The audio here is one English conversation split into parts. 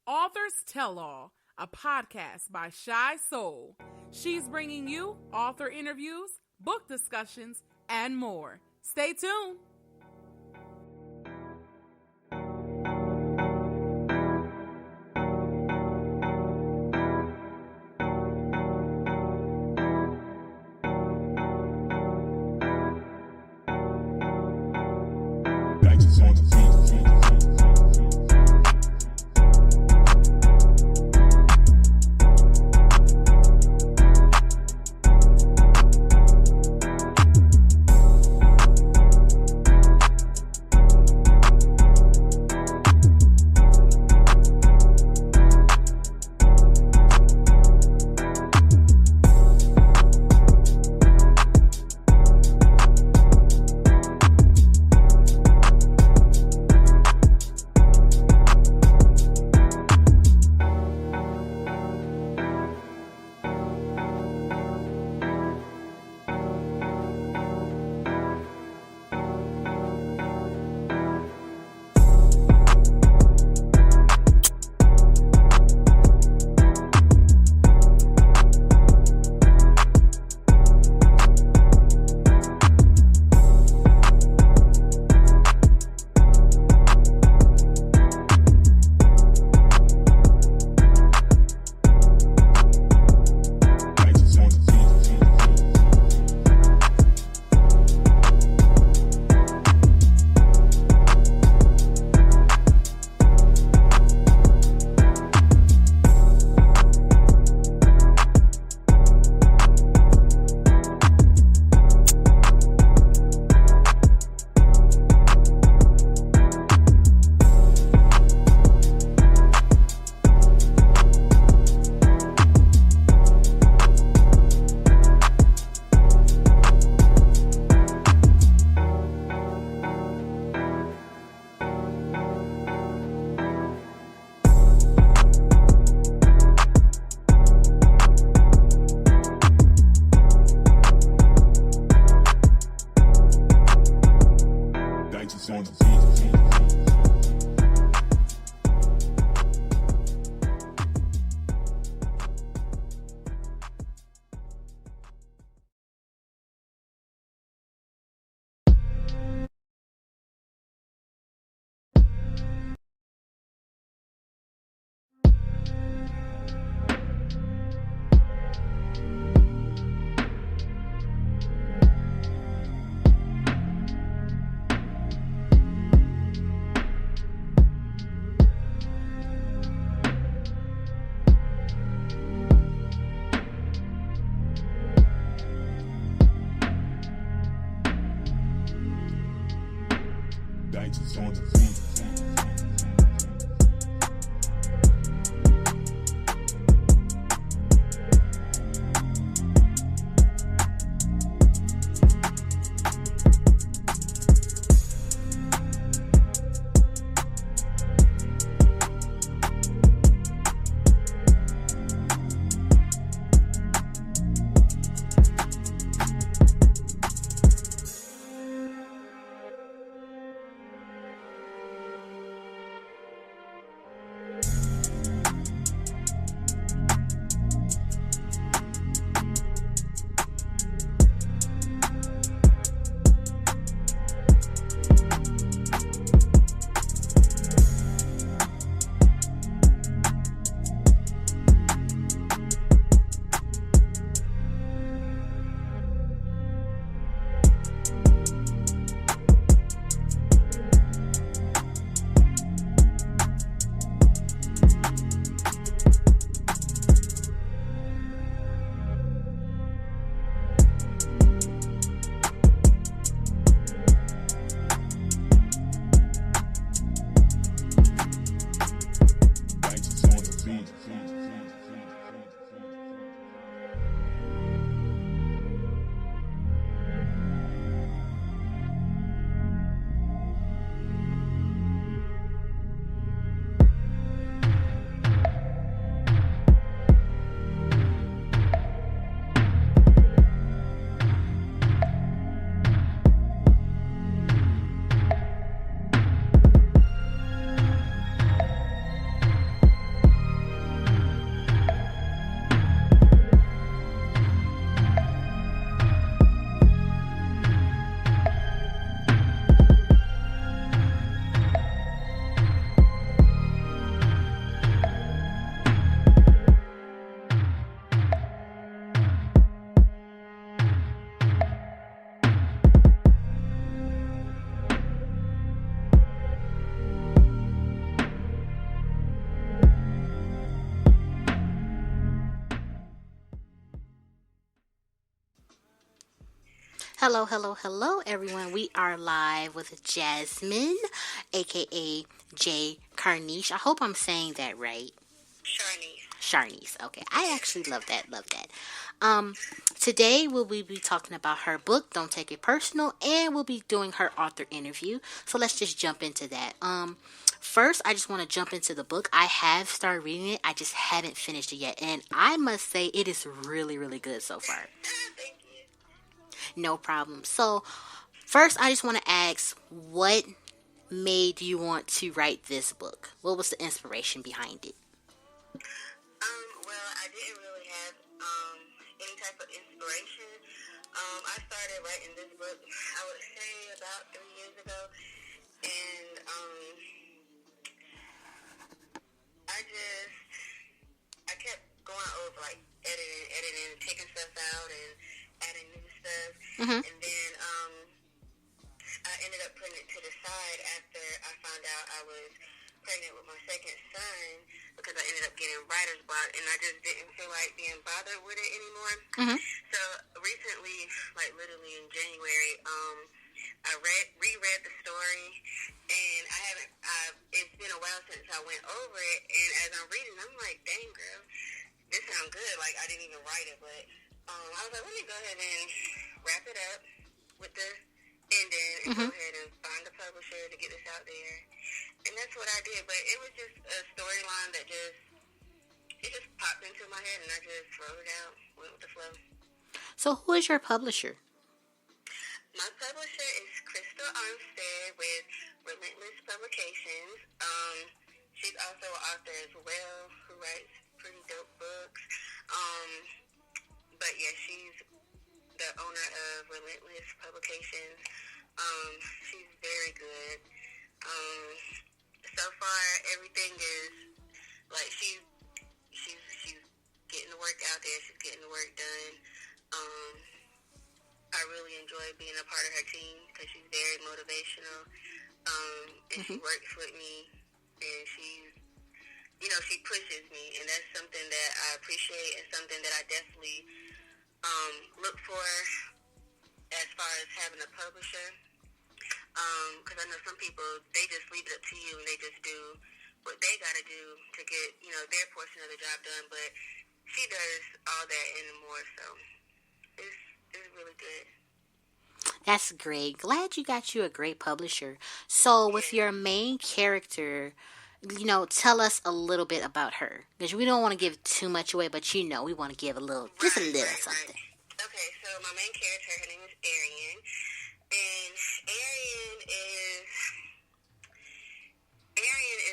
Authors Tell All, a podcast by Shy Soul. She's bringing you author interviews, book discussions, and more. Stay tuned. Hello, hello, hello, everyone. We are live with Jasmine, aka J. Carniche. I hope I'm saying that right. Charnise. Okay, I actually love that. Love that. Today we'll be talking about her book, Don't Take It Personal, and we'll be doing her author interview. So let's just jump into that. First, I just want to jump into the book. I have started reading it. I just haven't finished it yet, and I must say it is really, really good so far. Thank you. No problem. So, first, I just want to ask, what made you want to write this book? What was the inspiration behind it? Well, I didn't really have any type of inspiration. I started writing this book, I would say, about 3 years ago, and I kept going over, like, editing, taking stuff out, and adding new stuff, and then I ended up putting it to the side after I found out I was pregnant with my second son, because I ended up getting writer's block, and I just didn't feel like being bothered with it anymore. So recently, like literally in January, I reread the story, and it's been a while since I went over it, and as I'm reading, I'm like, dang girl, this sounds good. Like, I didn't even write it, but I was like, let me go ahead and wrap it up with the ending and go ahead and find a publisher to get this out there. And that's what I did, but it was just a storyline that just popped into my head, and I just wrote it out, went with the flow. So, who is your publisher? My publisher is Crystal Armstead with Relentless Publications. She's also an author as well who writes pretty dope books. But yeah, she's the owner of Relentless Publications. She's very good. So far, everything is like she's getting the work out there. She's getting the work done. I really enjoy being a part of her team because she's very motivational. And she works with me, and she pushes me, and that's something that I appreciate and something that I definitely look for as far as having a publisher. Because I know some people, they just leave it up to you and they just do what they got to do to get, their portion of the job done. But she does all that and more, so it's really good. That's great. Glad you got you a great publisher. So, with your main character, tell us a little bit about her. Because we don't want to give too much away, but we want to give just a little something. Right. Okay, so my main character, her name is Arian. And Arian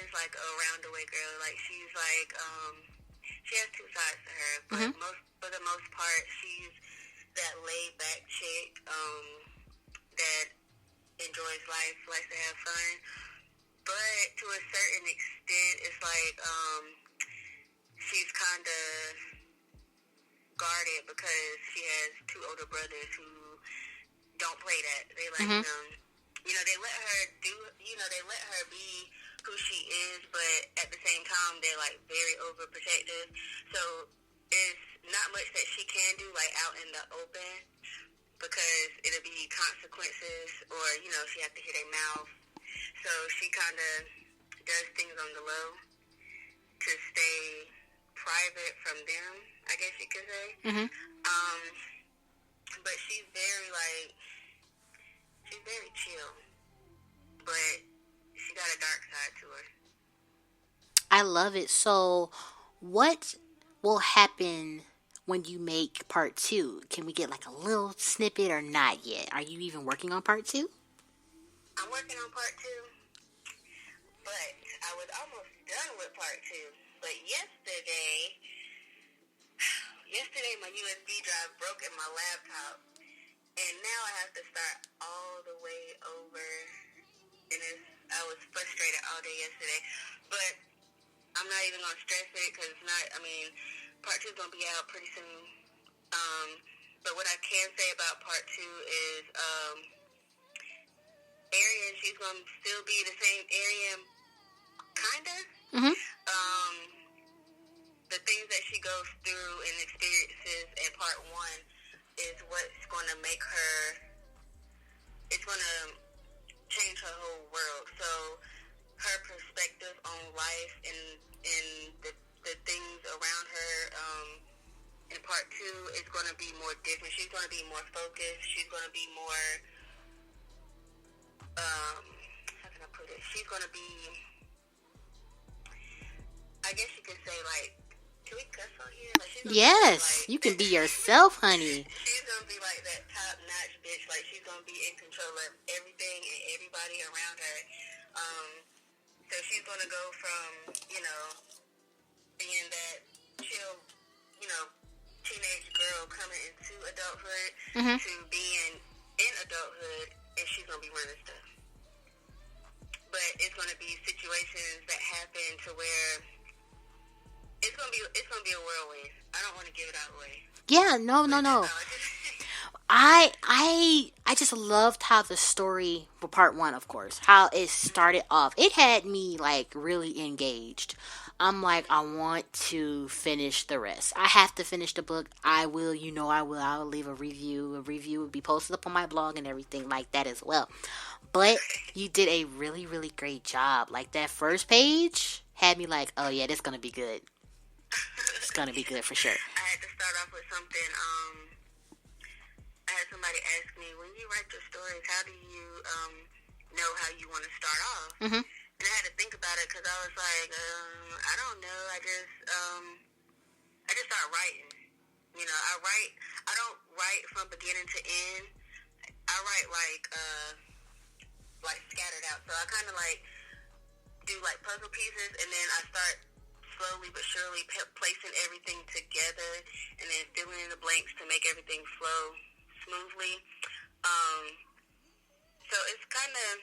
is like a roundaway girl. Like, she's like, she has two sides to her, but for the most part, she's that laid back chick that enjoys life, likes to have fun. But to a certain extent, it's like she's kind of guarded because she has two older brothers who don't play that. They like, they let her do, they let her be who she is, but at the same time, they're like very overprotective. So it's not much that she can do like out in the open because it'll be consequences, or she has to hit her mouth. So she kind of does things on the low to stay private from them, I guess you could say. But she's very chill, but she got a dark side to her. I love it. So, what will happen when you make part 2? Can we get like a little snippet or not yet? Are you even working on part 2? I'm working on part 2, but I was almost done with part 2. But yesterday my USB drive broke in my laptop, and now I have to start all the way over, and I was frustrated all day yesterday, but I'm not even going to stress it, because part 2 is going to be out pretty soon. But what I can say about part 2 is Arian, she's going to still be the same Arian, kind of. The things that she goes through and experiences in part 1 is what's going to make her it's gonna change her whole world. So her perspective on life and the things around her in part 2 is going to be more different. She's going to be more focused. She's going to be more, how can I put it? She's going to be, I guess you could say, like, can we cuss on here? Like, yes, you can be yourself, honey. She's going to be like that top-notch bitch. Like, she's going to be in control of everything and everybody around her. So she's going to go from, being that chill, teenage girl coming into adulthood to being in adulthood, and she's going to be running stuff. But it's going to be situations that happen to where it's going to be a whirlwind. I don't want to give it out away. Yeah, no. I just loved how the story, well, part 1, of course, how it started off. It had me, like, really engaged. I'm like, I want to finish the rest. I have to finish the book. I will, I will. I will leave a review. A review will be posted up on my blog and everything like that as well. But you did a really, really great job. Like, that first page had me like, oh, yeah, this is going to be good. It's going to be good for sure. I had to start off with something. I had somebody ask me, when you write your stories, how do you know how you want to start off? Mm-hmm. And I had to think about it because I was like, I don't know. I just start writing. I don't write from beginning to end. I write like scattered out. So I kind of like do like puzzle pieces, and then I start slowly but surely placing everything together, and then filling in the blanks to make everything flow smoothly. So it's kind of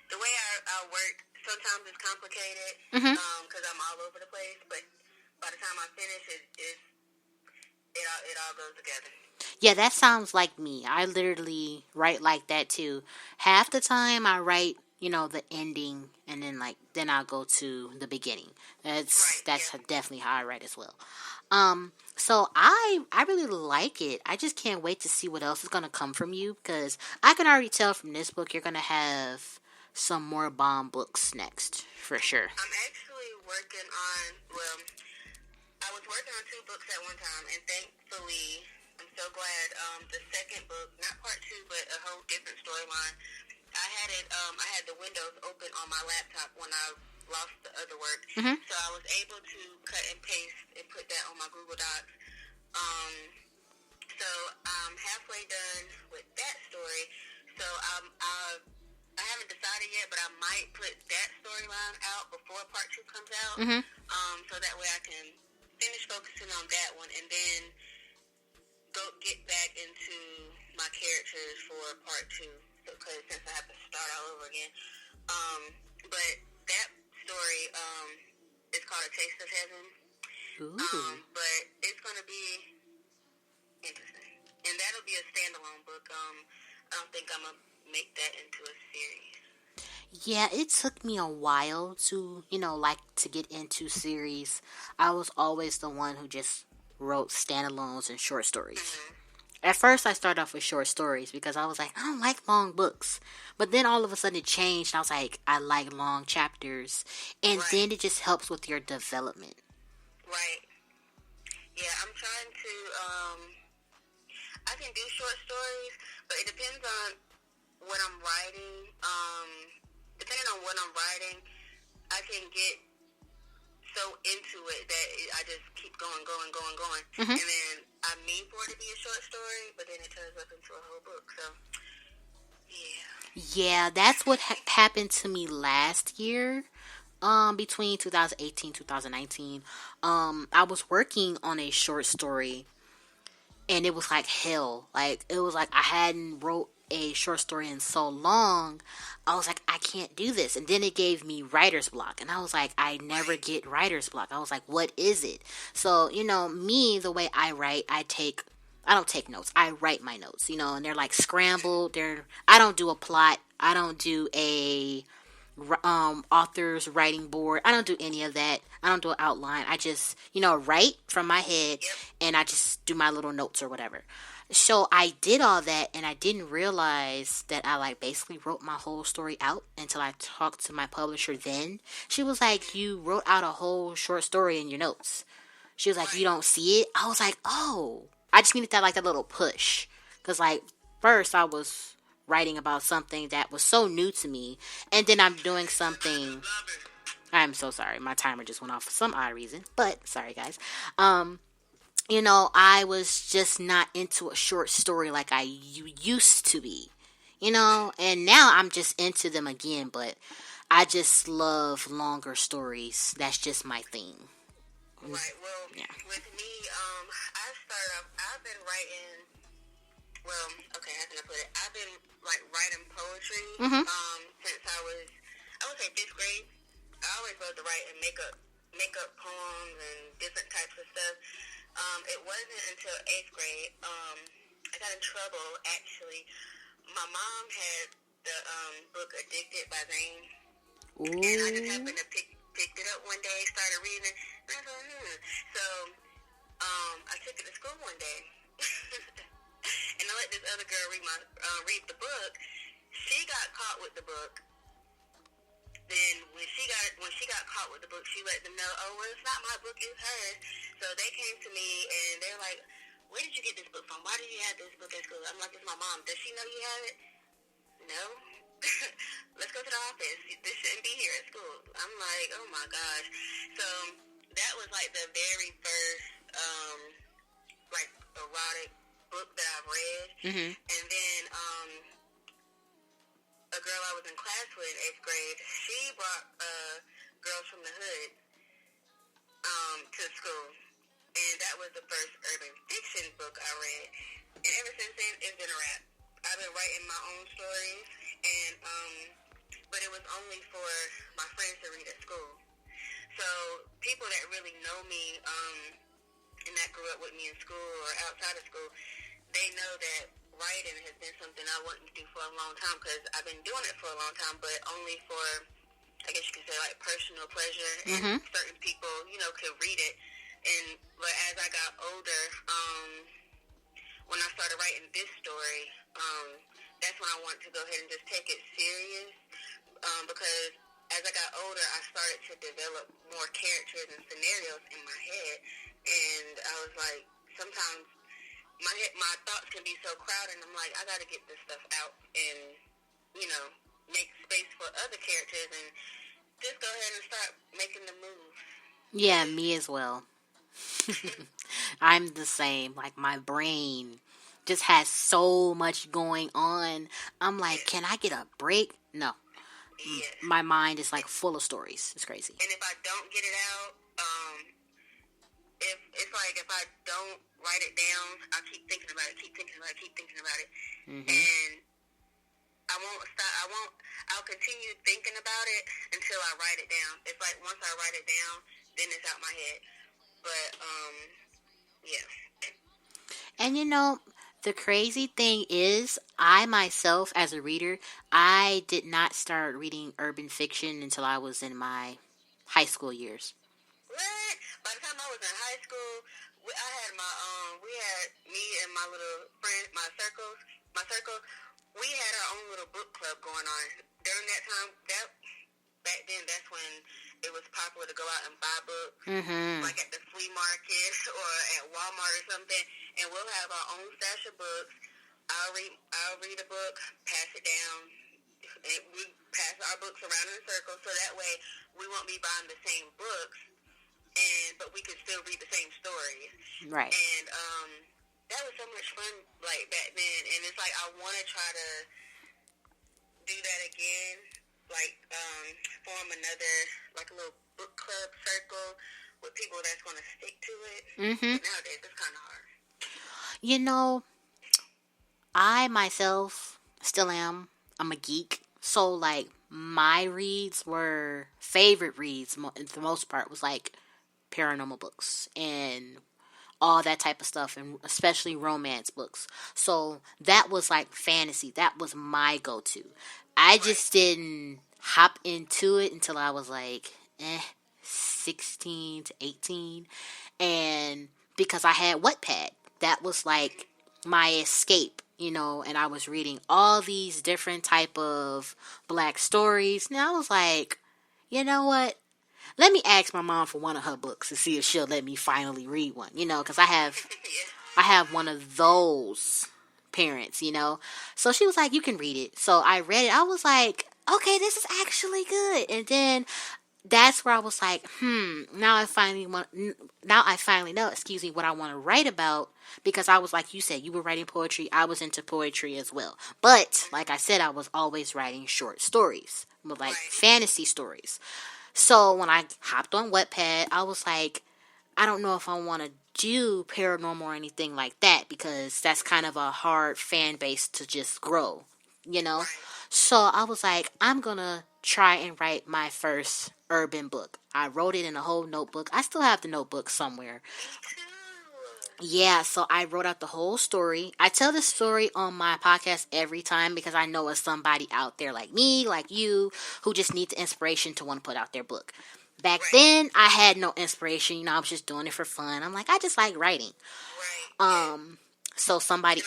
the way I work. Sometimes it's complicated because I'm all over the place, but by the time I finish, it all goes together. Yeah, that sounds like me. I literally write like that too. Half the time I write, the ending, and then I'll go to the beginning. That's definitely how I write as well. So I really like it. I just can't wait to see what else is going to come from you, because I can already tell from this book you're going to have some more bomb books next, for sure. I'm actually working on, I was working on 2 books at one time, and thankfully, I'm so glad, the second book, not part 2, but a whole different storyline, I had the windows open on my laptop when I lost the other work, so I was able to cut and paste and put that on my Google Docs. So I'm halfway done with that story, so I haven't decided yet, but I might put that storyline out before part 2 comes out, so that way I can finish focusing on that one, and then go get back into my characters for part 2, because since I have to start all over again. But that story is called A Taste of Heaven. But it's going to be interesting, and that'll be a standalone book. I don't think I'm going to make that into a series. Yeah, it took me a while to, to get into series. I was always the one who just wrote standalones and short stories. At first, I started off with short stories because I was like, I don't like long books. But then all of a sudden it changed. I was like, I like long chapters. And then it just helps with your development. Right. Yeah, I'm trying to, I can do short stories, but it depends on what I'm writing. Depending on what I'm writing, I can get so into it that I just keep going. And then I mean for it to be a short story, but then it turns up into a whole book. So, yeah. Yeah, that's what happened to me last year. Between 2018 2019, I was working on a short story, and it was like hell. Like, it was like I hadn't wrote a short story in so long. I was like, I can't do this. And then it gave me writer's block, and I was like, I never get writer's block. I was like, what is it? So, me, the way I write, I don't take notes. I write my notes, and they're like scrambled. I don't do a plot. I don't do a author's writing board. I don't do any of that. I don't do an outline. I just, write from my head, and I just do my little notes or whatever. So I did all that, and I didn't realize that I like basically wrote my whole story out until I talked to my publisher. Then she was like, "You wrote out a whole short story in your notes." She was like, "You don't see it?" I was like, "Oh, I just needed that little push." Because like first I was writing about something that was so new to me, and then I'm doing something. I'm so sorry, my timer just went off for some odd reason, but sorry guys. I was just not into a short story like I used to be, and now I'm just into them again, but I just love longer stories. That's just my thing. Right. Well, with me, I've been writing, okay, how can I put it? I've been, writing poetry, since I would say 5th grade. I always loved to write and make up poems and different types of stuff. It wasn't until 8th grade, I got in trouble, actually. My mom had the, book Addicted by Zane. Ooh. And I just happened to picked it up one day, started reading it, and I thought, So, I took it to school one day, and I let this other girl read the book. She got caught with the book. Then when she got caught with the book, she let them know, "Oh, well, it's not my book, it's hers." So they came to me and they're like, "Where did you get this book from? Why do you have this book at school?" I'm like, "It's my mom. Does she know you have it?" "No." "Let's go to the office. This shouldn't be here at school." I'm like, oh my gosh. So that was like the very first erotic book that I've read. Mm-hmm. And then a girl I was in class with in 8th grade, she brought Girls from the Hood to school. And that was the first urban fiction book I read. And ever since then, it's been a wrap. I've been writing my own stories, and but it was only for my friends to read at school. So people that really know me and that grew up with me in school or outside of school, they know that writing has been something I wanted to do for a long time, because I've been doing it for a long time, but only for, I guess you could say, personal pleasure, and certain people, could read it. But as I got older, when I started writing this story, that's when I wanted to go ahead and just take it serious, because as I got older, I started to develop more characters and scenarios in my head, and I was like, sometimes my thoughts can be so crowded, and I'm like, I got to get this stuff out and, make space for other characters and just go ahead and start making the move. Yeah, me as well. I'm the same. Like, my brain just has so much going on. I'm like, can I get a break? No. Yes. My mind is full of stories. It's crazy. And if I don't get it out, if I don't write it down, I'll keep thinking about it, mm-hmm. And I won't stop. I'll continue thinking about it until I write it down. It's like once I write it down, then it's out my head. But yeah. And the crazy thing is, I myself, as a reader, I did not start reading urban fiction until I was in my high school years. What? By the time I was in high school, I had me and my little friend, my circle, we had our own little book club going on. During that time, back then, that's when it was popular to go out and buy books, mm-hmm. like at the flea market or at Walmart or something, and we'll have our own stash of books. I'll read a book, pass it down, and we pass our books around in a circle, so that way we won't be buying the same books, but we can still read the same stories. Right. And that was so much fun, back then, and it's like I want to try to do that again. Form another, a little book club circle with people that's going to stick to it. Mm-hmm. But nowadays, it's kind of hard. I myself still am. I'm a geek. So, my favorite reads, for the most part, was, paranormal books and all that type of stuff, and especially romance books. So, that was, fantasy. That was my go-to. I just didn't hop into it until I was 16 to 18, and because I had Wattpad, that was my escape, and I was reading all these different type of black stories. And I was like, you know what? Let me ask my mom for one of her books to see if she'll let me finally read one, because I have one of those parents, So she was like, you can read it. So I read it. I was like, okay, this is actually good. And then that's where I was like, now I finally know, what I want to write about, because I was, like you said, you were writing poetry. I was into poetry as well. But like I said, I was always writing short stories, like fantasy stories. So when I hopped on Wattpad, I was like, I don't know if I want to do paranormal or anything like that, because that's kind of a hard fan base to just grow, So I was like, I'm going to try and write my first urban book. I wrote it in a whole notebook. I still have the notebook somewhere. Yeah, so I wrote out the whole story. I tell this story on my podcast every time, because I know it's somebody out there like me, like you, who just need the inspiration to want to put out their book. Back then, I had no inspiration. I was just doing it for fun. I'm like, I just like writing. So somebody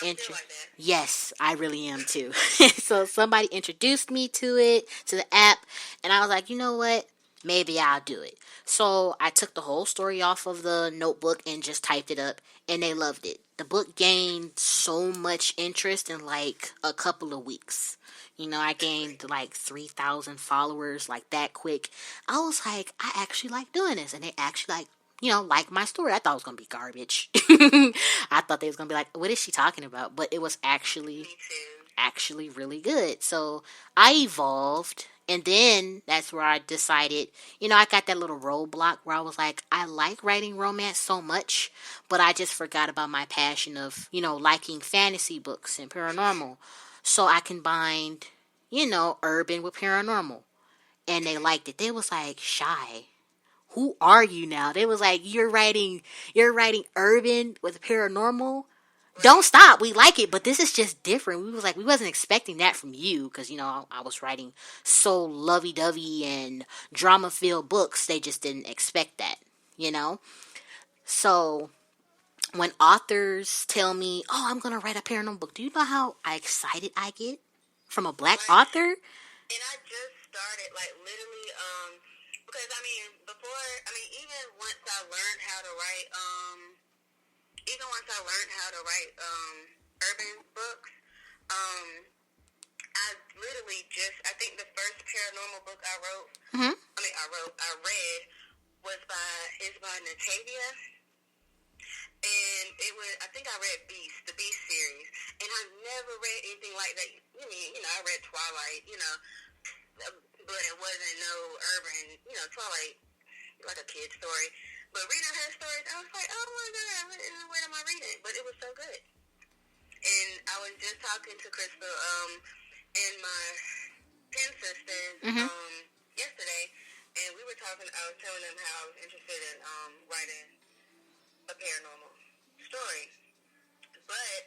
yes, I really am too. So somebody introduced me to it, to the app, and I was like, you know what? Maybe I'll do it. So I took the whole story off of the notebook and just typed it up, and they loved it. The book gained so much interest in like a couple of weeks. I gained like 3,000 followers like that quick. I was like, I actually like doing this, and they actually like my story. I thought it was going to be garbage. I thought they was going to be like, what is she talking about? But it was actually really good. So I evolved, and then that's where I decided, I got that little roadblock where I was like, I like writing romance so much, but I just forgot about my passion of, liking fantasy books and paranormal. So I combined, urban with paranormal, and they liked it. They was like, Shy, who are you now? They was like, you're writing urban with paranormal. Don't stop. We like it, but this is just different. We wasn't expecting that from you, because, I was writing so lovey-dovey and drama-filled books. They just didn't expect that, So when authors tell me, oh, I'm going to write a paranormal book, do you know how excited I get from a black author? And I just started, literally, because, even once I learned how to write, urban books, I literally I think the first paranormal book I wrote, I read, is by Natavia, and I think I read the Beast series, and I never read anything like that. I read Twilight, but it wasn't no urban, Twilight, like a kid's story. But reading her stories, I was like, oh my God, what am I reading? But it was so good. And I was just talking to Crystal, and my pen sisters, yesterday, and we were talking, I was telling them how I was interested in, writing a paranormal story. But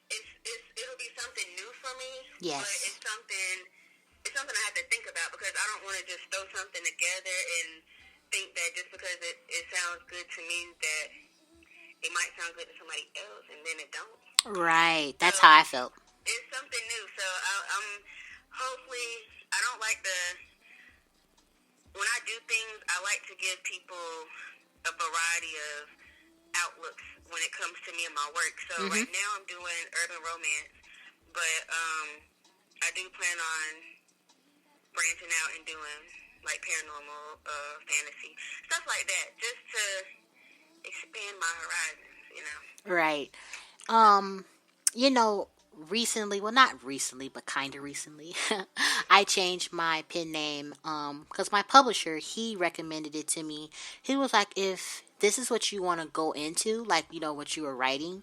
it'll be something new for me. Yes. But it's something I have to think about, because I don't want to just throw something together and think that just because it sounds good to me that it might sound good to somebody else, and then it don't. Right. That's how I felt. It's something new, so I'm hopefully, I don't like when I do things, I like to give people a variety of outlooks when it comes to me and my work. So right now I'm doing urban romance, but I do plan on branching out and doing like paranormal, fantasy, stuff like that, just to expand my horizons, Right. Recently, well, not recently, but kind of recently, I changed my pen name, because my publisher, he recommended it to me. He was like, if this is what you want to go into, like, what you were writing,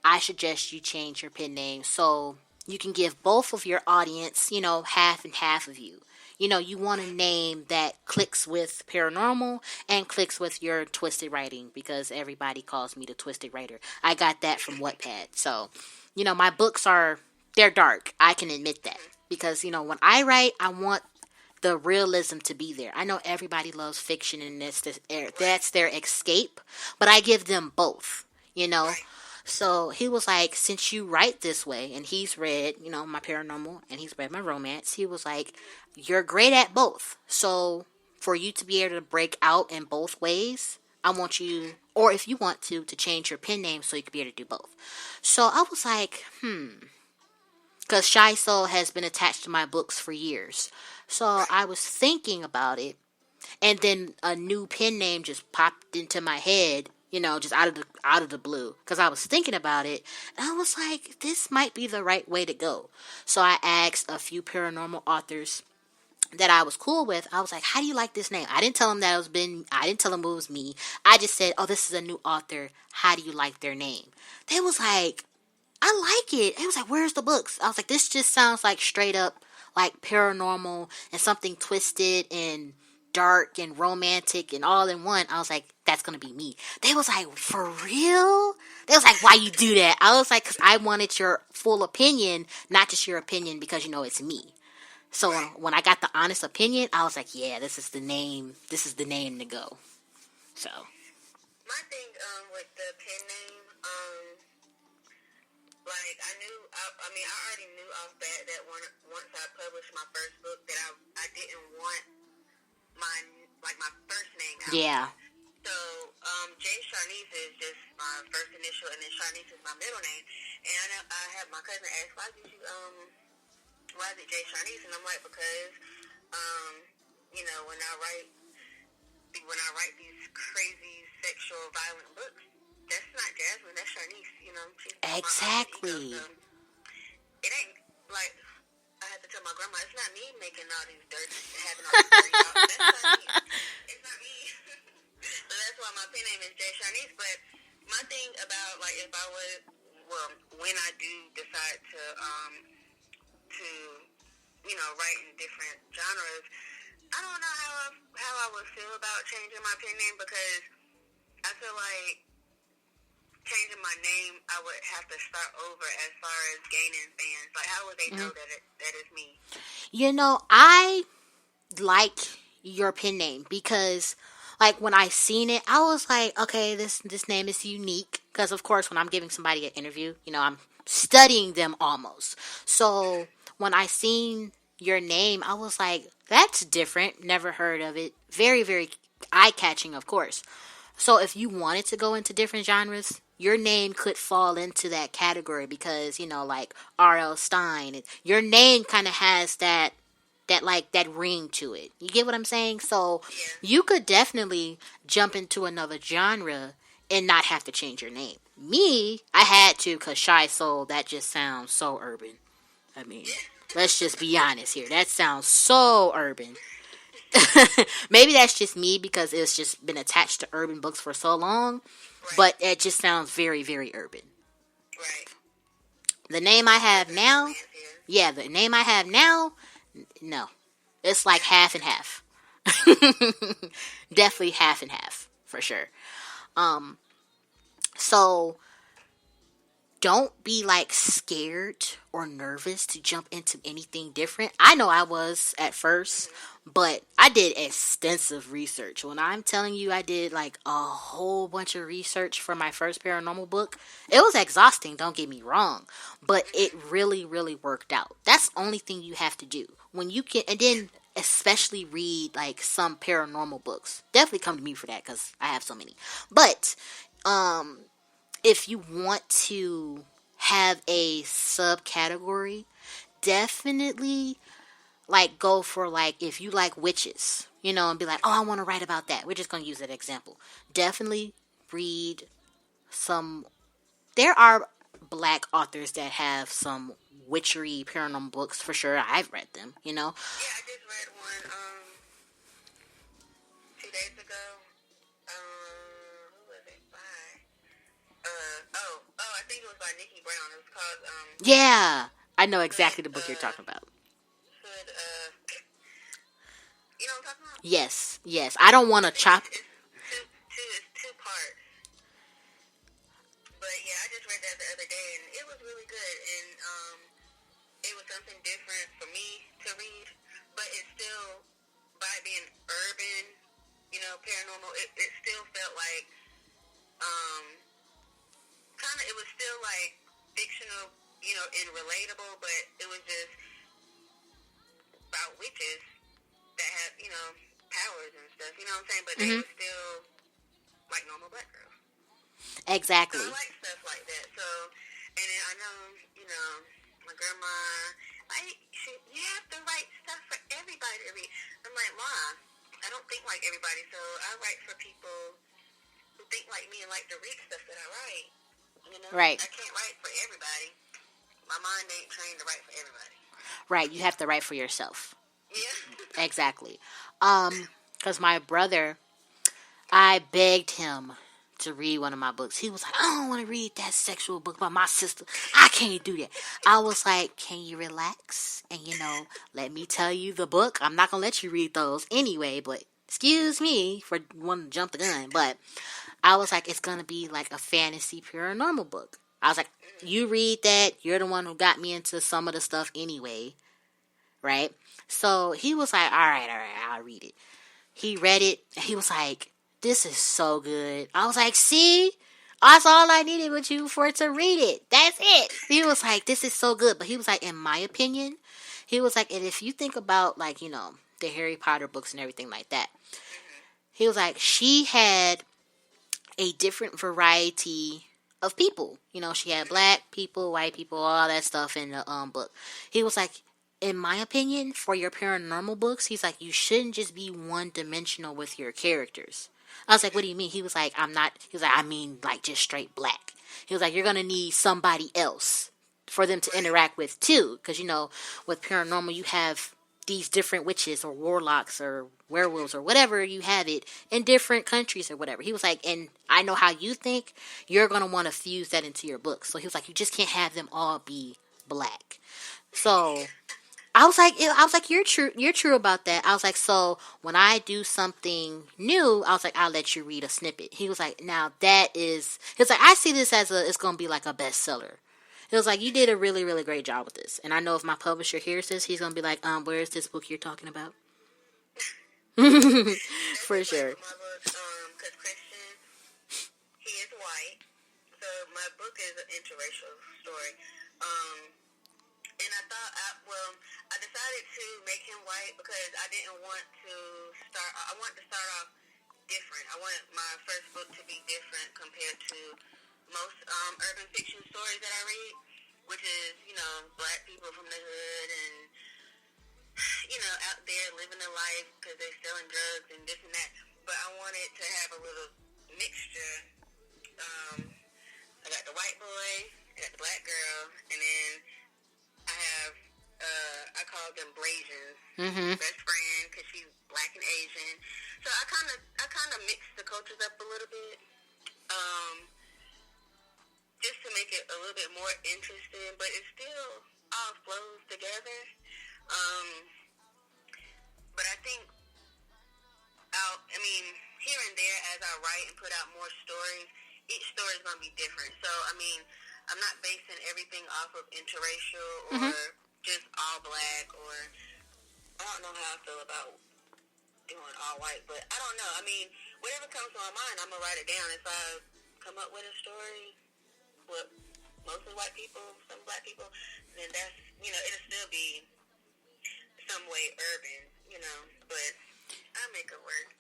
I suggest you change your pen name so you can give both of your audience, half and half of you. You want a name that clicks with paranormal and clicks with your twisted writing, because everybody calls me the twisted writer. I got that from Wattpad. So, my books they're dark. I can admit that, because, when I write, I want the realism to be there. I know everybody loves fiction and that's their escape, but I give them both, So he was like, since you write this way, and he's read, my paranormal, and he's read my romance, he was like, you're great at both. So for you to be able to break out in both ways, I want you, or if you want to change your pen name so you can be able to do both. So I was like, because Shy Soul has been attached to my books for years. So I was thinking about it, and then a new pen name just popped into my head, just out of the blue, because I was thinking about it, and I was like, this might be the right way to go. So I asked a few paranormal authors that I was cool with. I was like, how do you like this name? I didn't tell them that I didn't tell them it was me. I just said, oh, this is a new author. How do you like their name? They was like, I like it. It was like, where's the books? I was like, this just sounds like straight up like paranormal and something twisted and dark and romantic and all in one. I was like, that's going to be me. They was like, for real? They was like, why you do that? I was like, because I wanted your full opinion, not just your opinion because, it's me. So when I got the honest opinion, I was like, yeah, this is the name to go. So. My thing with the pen name, like I already knew off bat that once I published my first book that I didn't want my first name out. Yeah. So J. Charnise is just my first initial, and then Charnise is my middle name. And I had my cousin ask, why is it J. Charnise? And I'm like, because when I write these crazy sexual violent books, that's not Jasmine, that's Charnise. She's exactly. So it ain't like I had to tell my grandma, it's not me making all these having all these dirty thoughts. That's not me. It's not me. So that's why my pen name is J. Charnise. But my thing about if I would, when I do decide to write in different genres, I don't know how I would feel about changing my pen name, because I feel like changing my name, I would have to start over as far as gaining fans. Like, how would they know that it's me? I like your pen name because, when I seen it, I was like, okay, this name is unique. Because, of course, when I'm giving somebody an interview, I'm studying them almost. So, when I seen your name, I was like, that's different. Never heard of it. Very, very eye-catching, of course. So, if you wanted to go into different genres, your name could fall into that category because, like R.L. Stine, your name kind of has that ring to it. You get what I'm saying? So you could definitely jump into another genre and not have to change your name. Me, I had to, because Shy Soul, that just sounds so urban. I mean, let's just be honest here. That sounds so urban. Maybe that's just me because it's just been attached to urban books for so long. But it just sounds very, very urban. Right. The name I have now, no. It's like half and half. Definitely half and half, for sure. So, don't be, scared or nervous to jump into anything different. I know I was at first, but I did extensive research. When I'm telling you I did, a whole bunch of research for my first paranormal book, it was exhausting, don't get me wrong, but it really, really worked out. That's the only thing you have to do. When you can, and then especially read, some paranormal books. Definitely come to me for that, because I have so many. But, if you want to have a subcategory, definitely go for if you like witches, and be like, oh, I want to write about that. We're just going to use that example. Definitely read there are black authors that have some witchery paranormal books for sure. I've read them, Yeah, I just read one 2 days ago. Who was it by? I think it was by Nikki Brown. It was called Yeah, I know exactly the book you're talking about. You know what I'm talking about? Yes. I don't want to chop. It's two parts. But yeah, I just read that the other day, and it was really good. And it was something different for me to read, but it still, by being urban, paranormal, it still felt like kind of, it was still like fictional, and relatable, but it was just about witches that had, powers and stuff, you know what I'm saying? But they were still like normal black girls. Exactly. So I like stuff like that. So, and then I know, my grandma, like, you have to write stuff for everybody to read. I'm like, Ma, I don't think like everybody, so I write for people who think like me and like to read stuff that I write. Right. I can't write for everybody. My mind ain't trained to write for everybody. Right. You have to write for yourself. Yeah. Exactly. Because my brother, I begged him to read one of my books. He was like, I don't want to read that sexual book about my sister. I can't do that. I was like, can you relax? And, let me tell you the book. I'm not going to let you read those anyway, but excuse me for wanting to jump the gun. But I was like, it's going to be like a fantasy paranormal book. I was like, you read that. You're the one who got me into some of the stuff anyway. Right? So he was like, all right, I'll read it. He read it. And he was like, this is so good. I was like, see? That's all I needed with you for to read it. That's it. He was like, this is so good. But he was like, in my opinion, he was like, and if you think about, like, the Harry Potter books and everything like that, he was like, she had a different variety of people. She had black people, white people, all that stuff in the book. He was like, in my opinion, for your paranormal books, he's like, you shouldn't just be one-dimensional with your characters. I was like, what do you mean? He was like, I mean, like, just straight black. He was like, you're going to need somebody else for them to interact with, too. Because, with paranormal, you have these different witches or warlocks or werewolves or whatever you have it in different countries or whatever. He was like, and I know how you think. You're going to want to fuse that into your book. So he was like, you just can't have them all be black. So I was like, you're true about that. I was like, so when I do something new, I was like, I'll let you read a snippet. He was like, now he was like, I see this as it's going to be like a bestseller. He was like, you did a really, really great job with this. And I know if my publisher hears this, he's going to be like, where is this book you're talking about? For sure. My book, because Christian, he is white. So my book is an interracial story. And I decided to make him white because I didn't want to I wanted to start off different. I wanted my first book to be different compared to most urban fiction stories that I read, which is, black people from the hood and, out there living their life because they're selling drugs and this and that. But I wanted to have a little mixture. I got the white boy, I got the black girl, and then I have, I call them Blasians, best friend, because she's black and Asian. So I kind of mix the cultures up a little bit, just to make it a little bit more interesting, but it still all flows together. But I think, here and there, as I write and put out more stories, each story is going to be different. So, I'm not basing everything off of interracial or just all black, or I don't know how I feel about doing all white, but I don't know. Whatever comes to my mind, I'm going to write it down. If I come up with a story with mostly white people, some black people, then that's, it'll still be some way urban, but I make it work.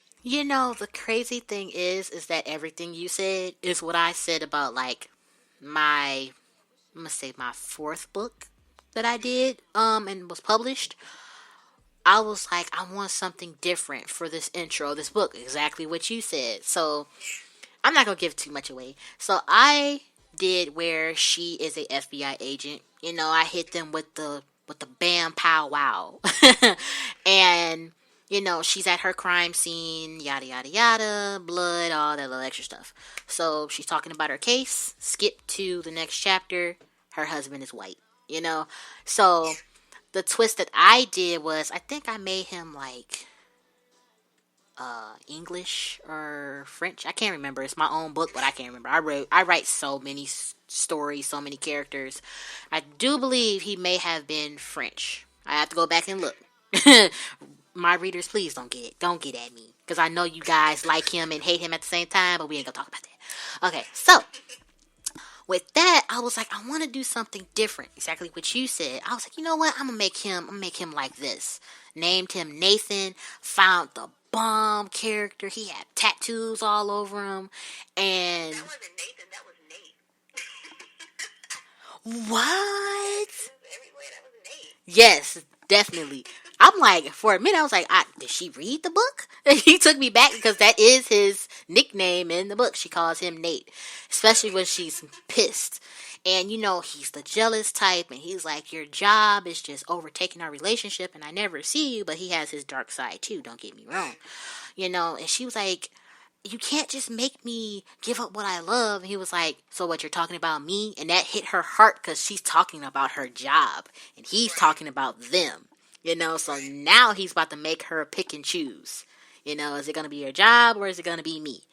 The crazy thing is that everything you said is what I said about, like, my fourth book that I did, and was published. I was like, I want something different for this intro, this book, exactly what you said. So, I'm not going to give too much away. So, I did where she is a FBI agent. I hit them with the bam, pow, wow. And, she's at her crime scene, yada, yada, yada, blood, all that little extra stuff. So, she's talking about her case. Skip to the next chapter. Her husband is white, So, the twist that I did was, I think I made him, like, English or French. I can't remember. It's my own book, but I can't remember. I write so many stories, so many characters. I do believe he may have been French. I have to go back and look. My readers, please don't get at me, because I know you guys like him and hate him at the same time, but we ain't gonna talk about that. Okay, so with that, I was like, I want to do something different. Exactly what you said. I was like, you know what? I'm gonna make him like this. Named him Nathan. Found the bomb character. He had tattoos all over him, and That wasn't Nathan. That was Nate. what? Everywhere that was Nate. Yes, definitely. I'm like, for a minute, I was like, did she read the book? He took me back because that is his nickname in the book. She calls him Nate, especially when she's pissed. And, you know, he's the jealous type, and he's like, your job is just overtaking our relationship, and I never see you, but he has his dark side, too, don't get me wrong. You know, and she was like, you can't just make me give up what I love. And he was like, so what, you're talking about me? And that hit her heart because she's talking about her job, and he's talking about them. You know, so now he's about to make her pick and choose. You know, is it going to be your job or is it going to be me?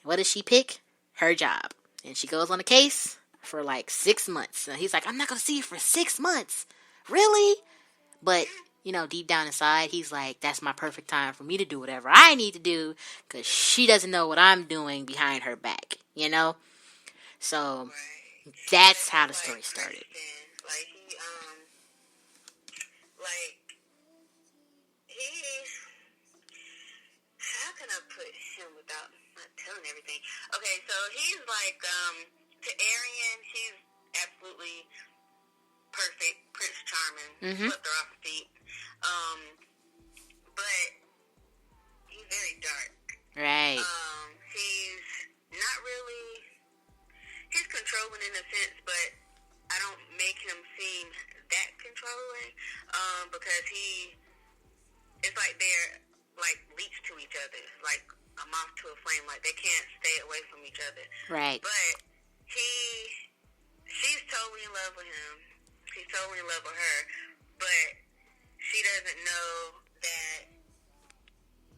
What does she pick? Her job. And she goes on a case for like 6 months. And he's like, I'm not going to see you for 6 months. Really? But, you know, deep down inside, he's like, that's my perfect time for me to do whatever I need to do because she doesn't know what I'm doing behind her back. You know? So, that's how the story started. How can I put him without not telling everything? Okay, so he's like, to Arian, he's absolutely perfect, Prince Charming, swept her off her feet. But he's very dark. Right. He's not really, he's controlling in a sense, but I don't make him seem that controlling, because it's like they're like leech to each other, like a moth to a flame, like they can't stay away from each other. Right. But she's totally in love with him. He's totally in love with her, but she doesn't know that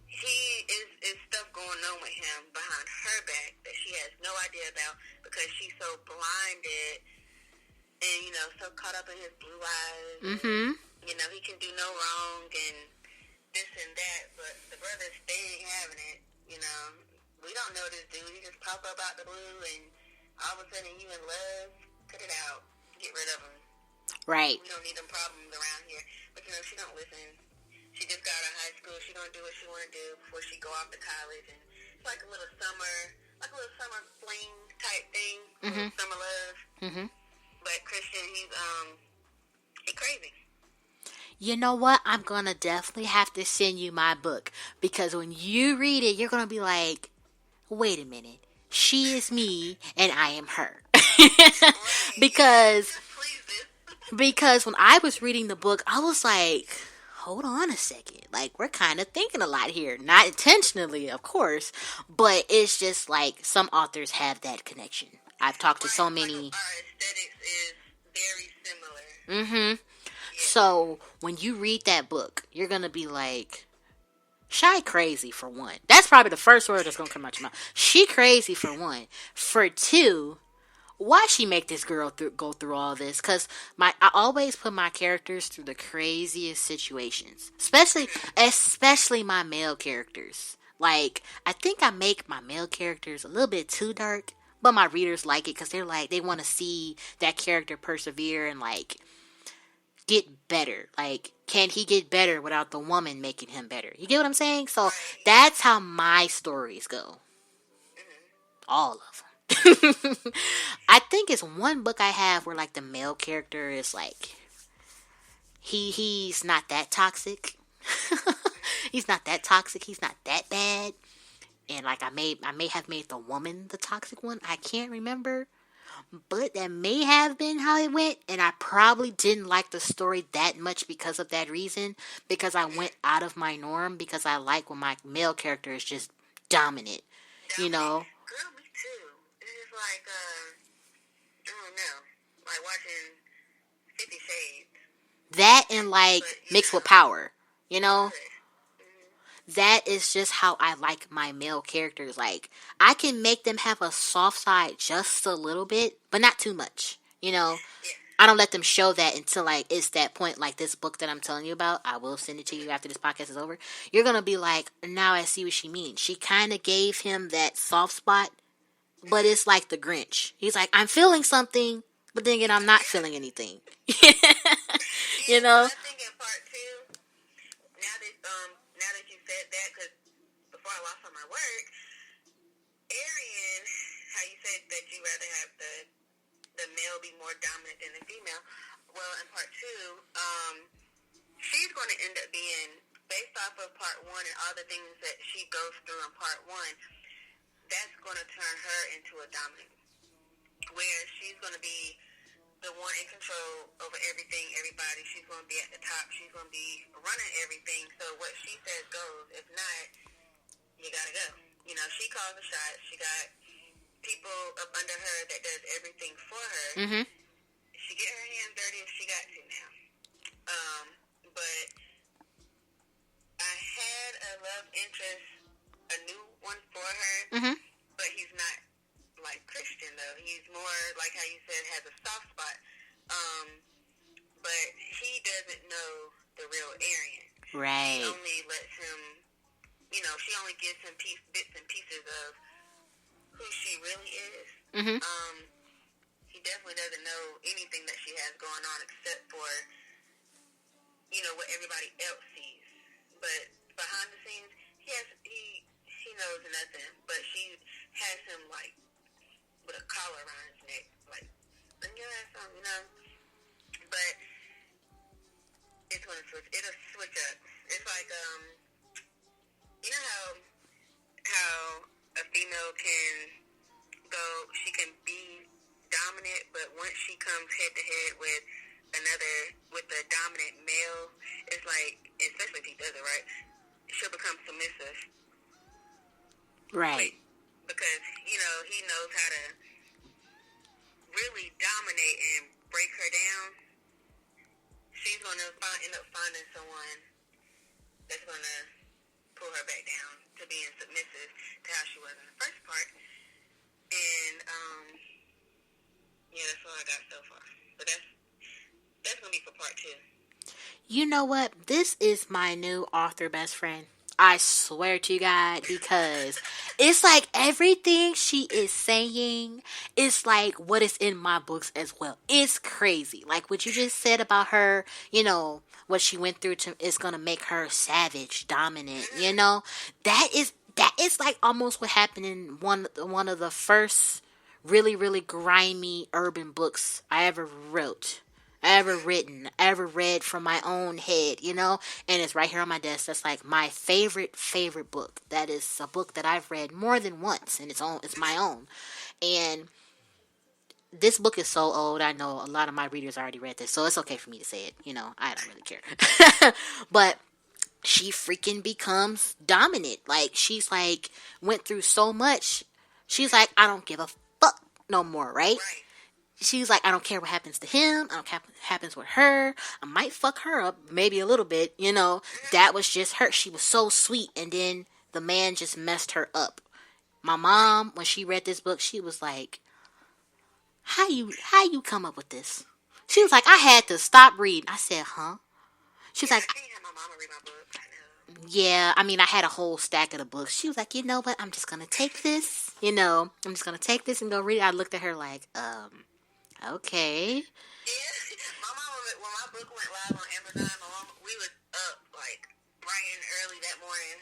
he is stuff going on with him behind her back that she has no idea about because she's so blinded and, you know, so caught up in his blue eyes. Mm-hmm. You know, he can do no wrong and this and that, but the brothers, they ain't having it, you know. We don't know this dude. He just pop up out the blue and all of a sudden you in love. Cut it out. Get rid of him. Right. We don't need them problems around here. But, you know, she don't listen. She just got out of high school. She gonna do what she want to do before she go off to college. And it's like a little summer fling type thing. Summer love. Mm-hmm. But Christian, he's crazy. You know what? I'm going to definitely have to send you my book. Because when you read it, you're going to be like, wait a minute. She is me and I am her. Because when I was reading the book, I was like, hold on a second. Like, we're kind of thinking a lot here. Not intentionally, of course. But it's just like some authors have that connection. I've talked to so many. Our aesthetics is very similar. Mm-hmm. So, when you read that book, you're going to be like, Shy crazy, for one. That's probably the first word that's going to come out your mouth. She crazy, for one. For two, why she make this girl go through all this? Because I always put my characters through the craziest situations. Especially my male characters. Like, I think I make my male characters a little bit too dark. But my readers like it because they're like, they want to see that character persevere and, like, get better. Like, can he get better without the woman making him better? You get what I'm saying? So that's how my stories go. All of them. I think it's one book I have where, like, the male character is like, he's not that toxic. He's not that toxic. He's not that bad. And, like, I may have made the woman the toxic one. I can't remember. But that may have been how it went. And I probably didn't like the story that much because of that reason. Because I went out of my norm. Because I like when my male character is just dominant. You know? Girl, me too. It's just like, I don't know. Like watching 50 Shades. That and, like, mixed with power. You know? That is just how I like my male characters. Like, I can make them have a soft side just a little bit, but not too much. You know, I don't let them show that until, like, it's that point, like this book that I'm telling you about. I will send it to you after this podcast is over. You're going to be like, now I see what she means. She kind of gave him that soft spot but it's like the Grinch. He's like, I'm feeling something, but then again, I'm not feeling anything. You know? I think in part 2, now that you said that, because before I lost all my work, Arian, how you said that you rather have the male be more dominant than the female. Well, in part 2, she's going to end up being, based off of part 1 and all the things that she goes through in part 1, that's going to turn her into a dominant, where she's going to be the one in control over everything, everybody. She's going to be at the top. She's going to be running everything. So what she says goes. If not, you got to go. You know, she calls the shots. She got people up under her that does everything for her. Mm-hmm. She get her hands dirty if she got to now. But I had a love interest, a new one for her, but he's not like Christian though. He's more like how you said, has a soft spot. But he doesn't know the real Arian. Right. She only lets him, you know, she only gives him bits and pieces of who she really is. Mm-hmm. He definitely doesn't know anything that she has going on except for, you know, what everybody else sees. But behind the scenes, he knows nothing. But she has him like with a collar around his neck, like, bring your ass on, you know. But it's gonna switch. It'll switch up. It's like you know how a female can go. She can be dominant, but once she comes head to head with a dominant male, it's like, especially if he does it right, she'll become submissive. Right. Because, you know, he knows how to really dominate and break her down. She's going to end up finding someone that's going to pull her back down to being submissive to how she was in the first part. And, yeah, that's all I got so far. But that's going to be for part 2. You know what? This is my new author best friend. I swear to God, because it's like everything she is saying is like what is in my books as well. It's crazy. Like what you just said about her, you know, what she went through is going to make her savage, dominant, you know. That is like almost what happened in one of the first really, really grimy urban books I ever wrote. Ever read from my own head, you know, and it's right here on my desk. That's like my favorite book. That is a book that I've read more than once, and it's my own. And this book is so old. I know a lot of my readers already read this, so it's okay for me to say it. You know, I don't really care. But she freaking becomes dominant. Like she's like went through so much. She's like, I don't give a fuck no more, right? She's like, I don't care what happens to him. I don't care what happens with her. I might fuck her up, maybe a little bit, you know. That was just her. She was so sweet, and then the man just messed her up. My mom, when she read this book, she was like, how you come up with this? She was like, I had to stop reading. I said, huh? She was like, yeah, I mean, I had a whole stack of the books. She was like, you know what? I'm just going to take this, you know. I'm just going to take this and go read it. I looked at her like, okay. Yeah, my mama, when my book went live on Amazon, we was up like bright and early that morning,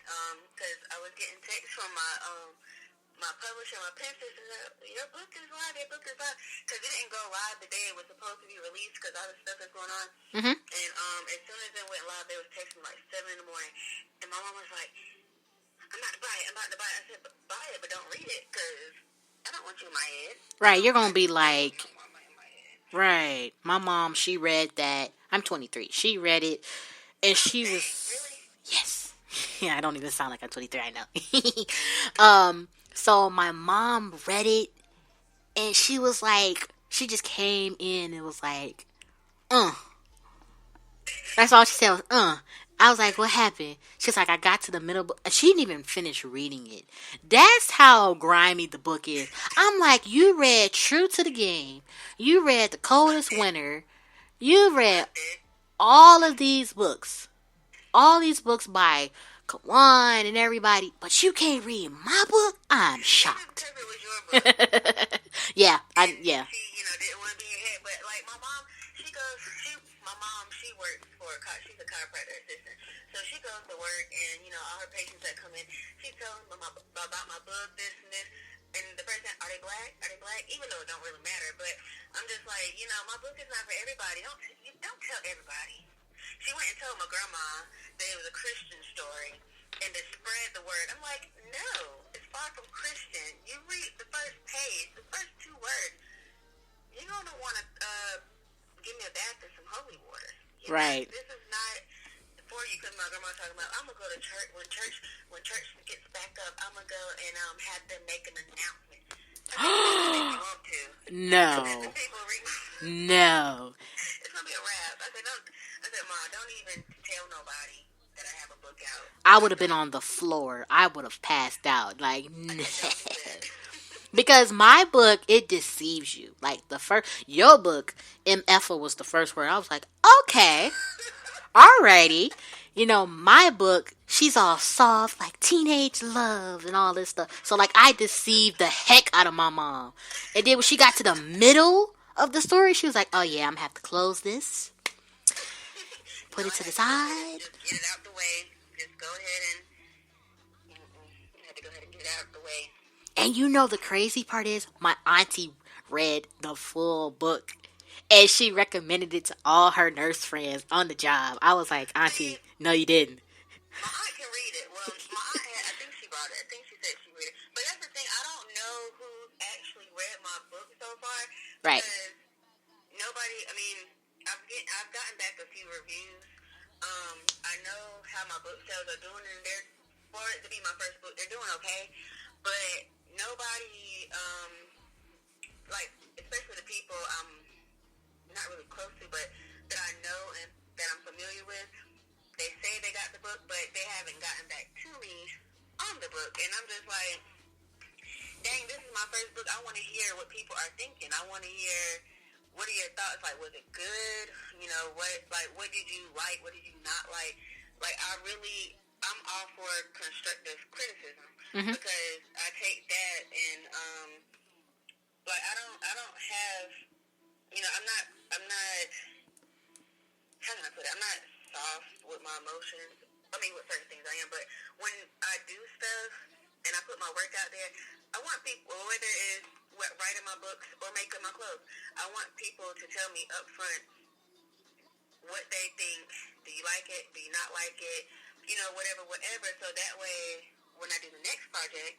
because I was getting texts from my publisher, my pen sister, your book is live, because it didn't go live the day it was supposed to be released because all the stuff that's going on. Mm-hmm. And as soon as it went live, they was texting like 7 in the morning, and my mom was like, I'm about to buy it. I said, buy it, but don't read it, because I don't want you in my head. Right, you're going to be like... Right. My mom, she read that. I'm 23. She read it, and she was... Really? Yes. Yeah, I don't even sound like I'm 23, I know. So my mom read it, and she was like... She just came in and was like, That's all she said was, I was like, what happened? She's like, I got to the middle, she didn't even finish reading it. That's how grimy the book is. I'm like, you read True to the Game. You read The Coldest Winter. You read all of these books. All these books by Kawan and everybody. But you can't read my book? I'm shocked. Because it was your book. Yeah, She, didn't want to be in your head. But, like, my mom, she works for she's a chiropractor assistant. So she goes to work, and, all her patients that come in, she tells them about my book, this and this. And the person, are they black? Are they black? Even though it don't really matter. But I'm just like, my book is not for everybody. Don't tell everybody. She went and told my grandma that it was a Christian story and to spread the word. I'm like, no, it's far from Christian. You read the first page, the first 2 words. You're going to want to give me a bath in some holy water. Right. This is not for you, because my grandma talking about, I'm going to go to church. When church gets back up, I'm going to go and have them make an announcement. No. No. It's going to be a wrap. I said, Ma, don't even tell nobody that I have a book out. I would have been on the floor. I would have passed out. Like, because my book, it deceives you. Like, your book, MF was the first word. I was like, okay. Alrighty. My book, she's all soft, like teenage love and all this stuff. So, like, I deceived the heck out of my mom. And then when she got to the middle of the story, she was like, oh, yeah, I'm going to have to close this. Put it to the side. Just get it out the way. Just go ahead and... You have to go ahead and get it out the way. And the crazy part is, my auntie read the full book. And she recommended it to all her nurse friends on the job. I was like, Auntie, no, you didn't. My aunt can read it. Well, my aunt I think she bought it. I think she said she read it. But that's the thing. I don't know who's actually read my book so far. Right. Because nobody, I've gotten back a few reviews. I know how my book sales are doing, and for it to be my first book, they're doing okay. But nobody, especially the people not really close to, but that I know and that I'm familiar with, they say they got the book, but they haven't gotten back to me on the book. And I'm just like, dang, this is my first book. I want to hear what people are thinking. I want to hear, what are your thoughts? Like, was it good? What did you like? What did you not like? Like, I'm all for constructive criticism, because I take that and, I don't have, I'm not, how can I put it? I'm not soft with my emotions. With certain things I am, but when I do stuff and I put my work out there, I want people, whether it's writing my books or making my clothes, I want people to tell me up front what they think. Do you like it? Do you not like it? Whatever. So that way, when I do the next project,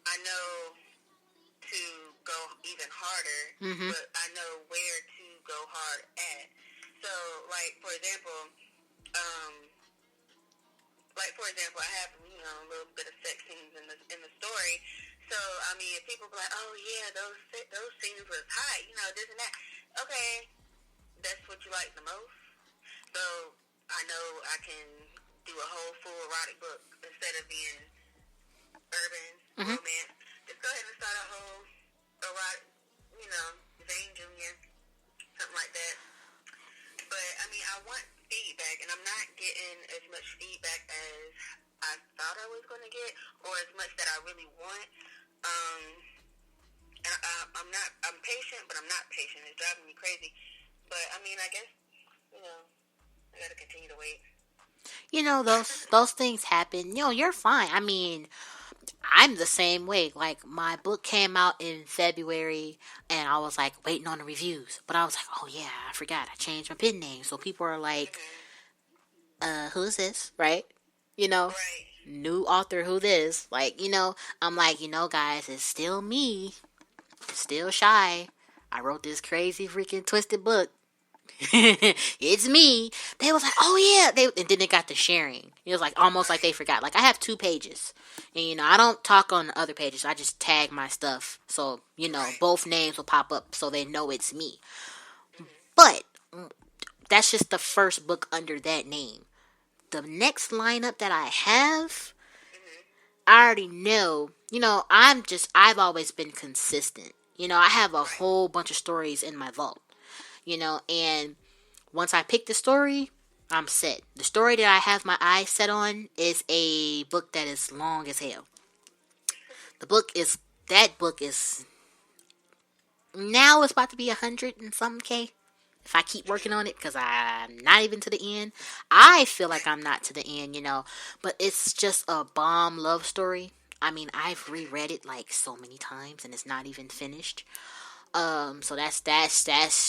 I know to go even harder, but I know where to go hard at. So, for example, I have, a little bit of sex scenes in the story. So, if people be like, oh, yeah, those scenes was hot, this and that. Okay, that's what you like the most. So, I know I can do a whole full erotic book instead of being urban, romance. Just go ahead and start a whole erotic, Zane Jr., something like that. But, I want feedback, and I'm not getting as much feedback as I thought I was going to get, or as much that I really want. And I'm patient, but I'm not patient. It's driving me crazy. But, I guess, I got to continue to wait. Those things happen. You're fine. I'm the same way. Like, my book came out in February, and I was, waiting on the reviews. But I was like, oh, yeah, I forgot. I changed my pen name. So people are like, who's this? Right? Right. New author, who this? I'm like, guys, it's still me. It's still Shy. I wrote this crazy freaking twisted book. It's me. They was like, oh yeah. And then they got to sharing. It was almost like they forgot. I have 2 pages. And I don't talk on the other pages. I just tag my stuff. So, both names will pop up so they know it's me. But that's just the first book under that name. The next lineup that I have, I already know. I've always been consistent. I have a whole bunch of stories in my vault. And once I pick the story, I'm set. The story that I have my eyes set on is a book that is long as hell. That book is now it's about to be 100 and some K. If I keep working on it, because I'm not even to the end. I feel like I'm not to the end, but it's just a bomb love story. I mean, I've reread it like so many times, and it's not even finished. So that's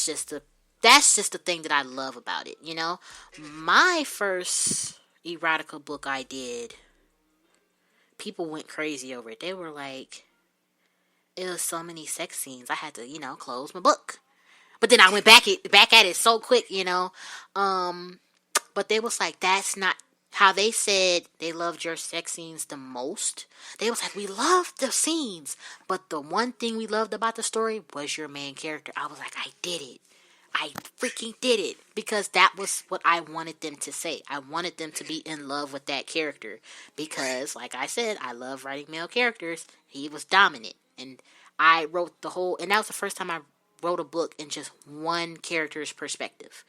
just the thing that I love about it. My first erotica book I did, people went crazy over it. They were like, it was so many sex scenes. I had to, close my book. But then I went back at it so quick, But they was like, that's not how they said they loved your sex scenes the most. They was like, we loved the scenes, but the one thing we loved about the story was your main character. I was like, I did it. I freaking did it. Because that was what I wanted them to say. I wanted them to be in love with that character. Because, like I said, I love writing male characters. He was dominant. And I wrote and that was the first time I wrote a book in just one character's perspective.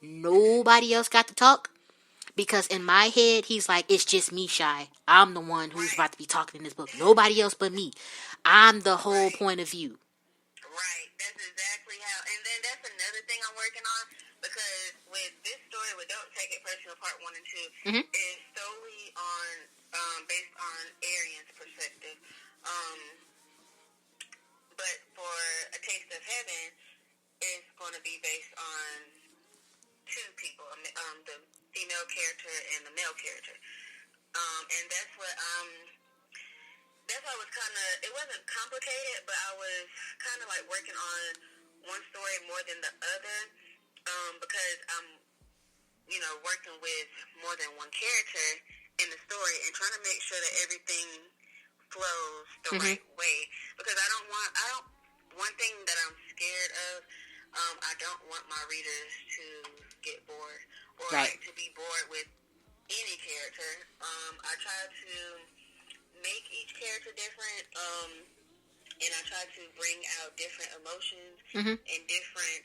Nobody else got to talk, because in my head, he's like, it's just me, Shy. I'm the one who's about to be talking in this book. Nobody else but me. I'm the whole point of view. Right. That's exactly how. And then that's another thing I'm working on, because with this story, with Don't Take It Personal Part 1 and 2, is solely based on Arian's perspective. But for A Taste of Heaven, it's going to be based on two people, the female character and the male character. And that's why it was kind of, it wasn't complicated, but I was kind of like working on one story more than the other, because I'm, working with more than one character in the story and trying to make sure that everything flows the right way, because one thing that I'm scared of, I don't want my readers to get bored or like to be bored with any character. I try to make each character different, and I try to bring out different emotions and different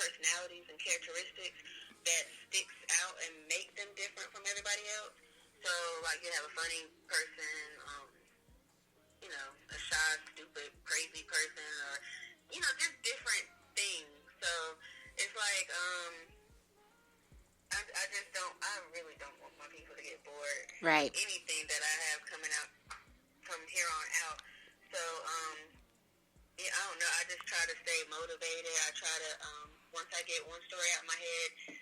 personalities and characteristics that sticks out and make them different from everybody else. So, like, you have a funny person, a shy, stupid, crazy person, or, just different things. So, it's like, I really don't want my people to get bored. Right. Anything that I have coming out from here on out. So, I don't know. I just try to stay motivated. I try to, once I get one story out of my head,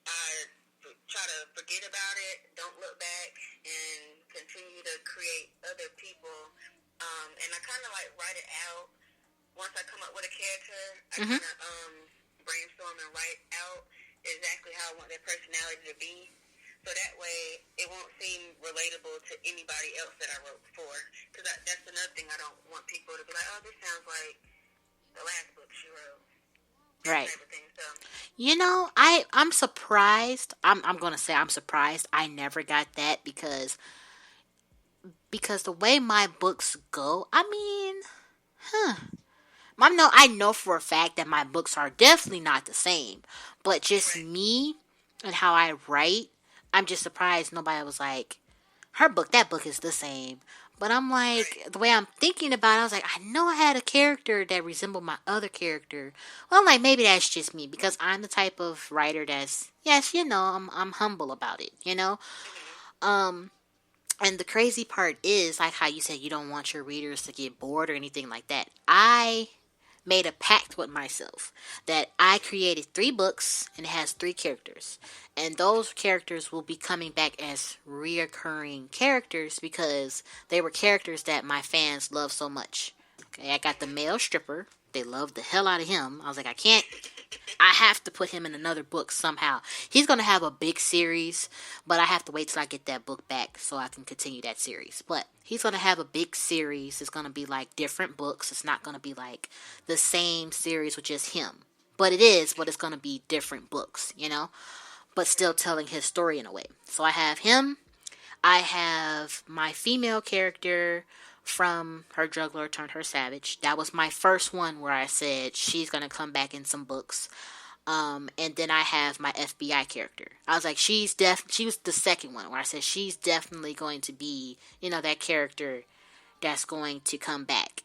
I try to forget about it, don't look back, and continue to create other people. And I kind of like write it out. Once I come up with a character, I kind of brainstorm and write out exactly how I want their personality to be. So that way, it won't seem relatable to anybody else that I wrote before. Because that's another thing. I don't want people to be like, oh, this sounds like the last book she wrote. Right. Type of thing. So, I'm surprised. I'm going to say I'm surprised I never got that, because the way my books go, I know for a fact that my books are definitely not the same. But just me and how I write, I'm just surprised nobody was like, that book is the same. But I'm like, the way I'm thinking about it, I was like, I know I had a character that resembled my other character. Well, I'm like, maybe that's just me, because I'm the type of writer that's, yes, I'm humble about it, And the crazy part is, like how you said you don't want your readers to get bored or anything like that. I made a pact with myself that I created 3 books and it has 3 characters. And those characters will be coming back as reoccurring characters because they were characters that my fans love so much. Okay, I got the male stripper. They love the hell out of him. I was like, I have to put him in another book somehow. He's going to have a big series, but I have to wait till I get that book back so I can continue that series. But he's going to have a big series. It's going to be like different books. It's not going to be like the same series with just him. But it's going to be different books, but still telling his story in a way. So I have him. I have my female character from Her Drug Lord Turned Her Savage. That was my first one where I said she's going to come back in some books. And then I have my FBI character. I was like, she was the second one where I said she's definitely going to be, that character that's going to come back.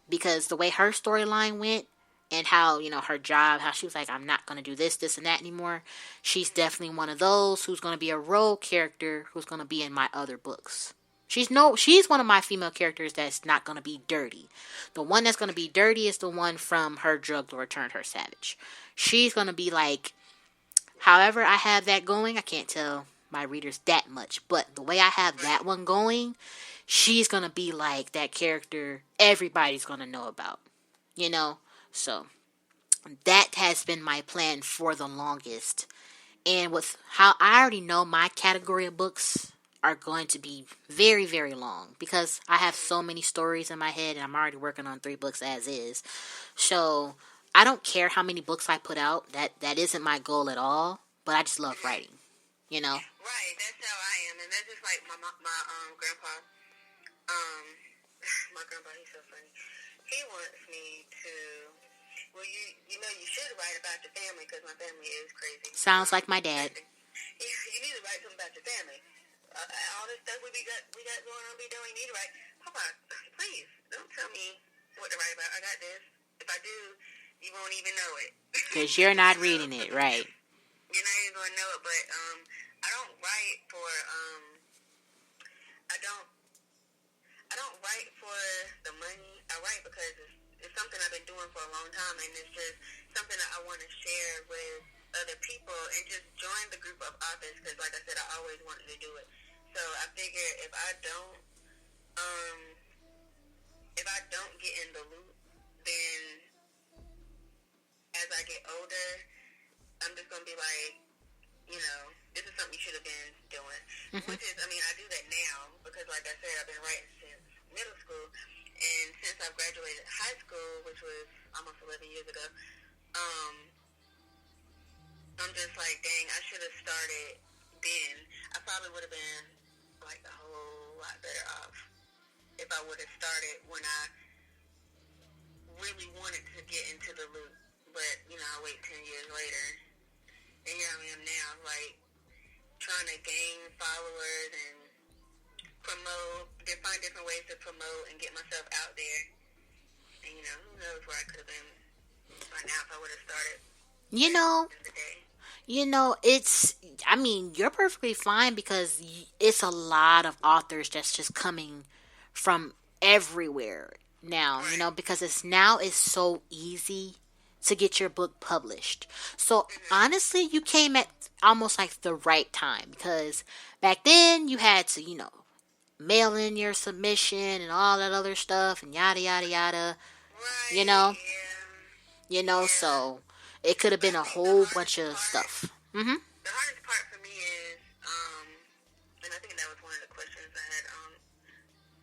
Because the way her storyline went, and how, her job, how she was like, I'm not going to do this, and that anymore. She's definitely one of those who's going to be a role character who's going to be in my other books. She's one of my female characters that's not going to be dirty. The one that's going to be dirty is the one from Her Drug Lord Turned Her Savage. She's going to be like, however I have that going, I can't tell my readers that much. But the way I have that one going, she's going to be like that character everybody's going to know about. So, that has been my plan for the longest. And with how I already know my category of books are going to be very, very long. Because I have so many stories in my head and I'm already working on 3 books as is. So, I don't care how many books I put out. That isn't my goal at all. But I just love writing. Right, that's how I am. And that's just like my grandpa. My grandpa, he's so funny. He wants me to... Well, you should write about your family because my family is crazy. Sounds like my dad. You need to write something about your family. All this stuff we got going on, you need to write. Papa, please, don't tell me what to write about. I got this. If I do, you won't even know it. Because you're not reading it, right? You're not even going to know it, but I don't write for, I don't write for the money. I write because it's something I've been doing for a long time, and it's just something that I want to share with other people and just join the group of authors because, like I said, I always wanted to do it. So I figure if I don't get in the loop, then as I get older, I'm just going to be like, this is something you should have been doing. Which is, I do that now because, like I said, I've been writing since middle school. And since I've graduated high school, which was almost 11 years ago, I'm just like, dang, I should have started then. I probably would have been, like, a whole lot better off if I would have started when I really wanted to get into the loop. But, I wait 10 years later, and here I am now, like, trying to gain followers and find different ways to promote and get myself out there. And, who knows where I could have been by now if I would have started. You're perfectly fine because it's a lot of authors that's just coming from everywhere now, right. Because it's so easy to get your book published. So, honestly, you came at almost like the right time because back then you had to, mail in your submission and all that other stuff and yada yada yada. Right, yeah. So it could have been a whole bunch of stuff. Mm-hmm. The hardest part for me is, and I think that was one of the questions I had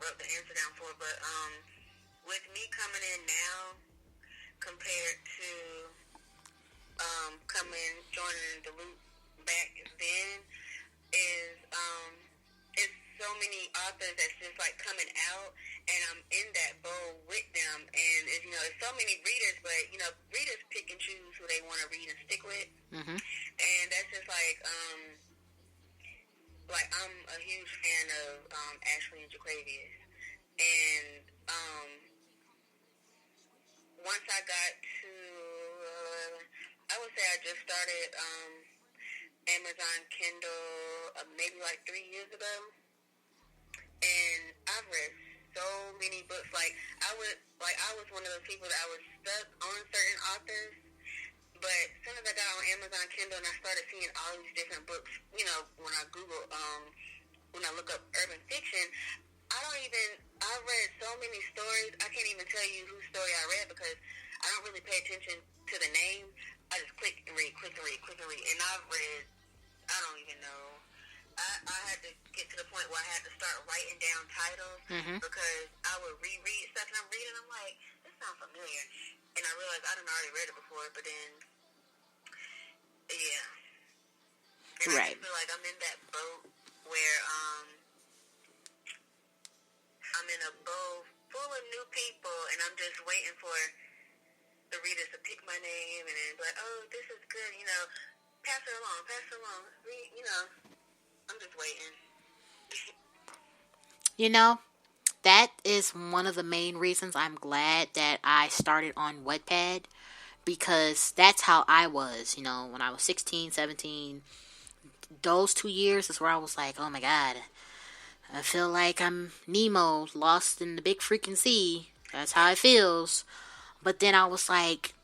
wrote the answer down for, but with me coming in now compared to joining the loop back then is it's so many authors that's just like coming out, and I'm in that bowl with them, and it's, there's so many readers, but readers pick and choose who they want to read and stick with, and that's just like I'm a huge fan of Ashley and Jaquavius, and once I got to I would say I just started Amazon Kindle maybe like 3 years ago. And I've read so many books. I was one of those people that I was stuck on certain authors. But as soon as I got on Amazon Kindle and I started seeing all these different books, when I Google, when I look up urban fiction, I've read so many stories, I can't even tell you whose story I read because I don't really pay attention to the name. I just click and read. And I've read, I don't even know. I had to get to the point where I had to start writing down titles because I would reread stuff and I'm reading, I'm like, this sounds familiar. And I realized I done already read it before, but then, yeah. And right. I just feel like I'm in that boat where I'm in a boat full of new people and I'm just waiting for the readers to pick my name and then be like, oh, this is good, pass it along. I'm just waiting. that is one of the main reasons I'm glad that I started on Wattpad, because that's how I was, when I was 16, 17. Those 2 years is where I was like, oh my god, I feel like I'm Nemo lost in the big freaking sea. That's how it feels. But then I was like,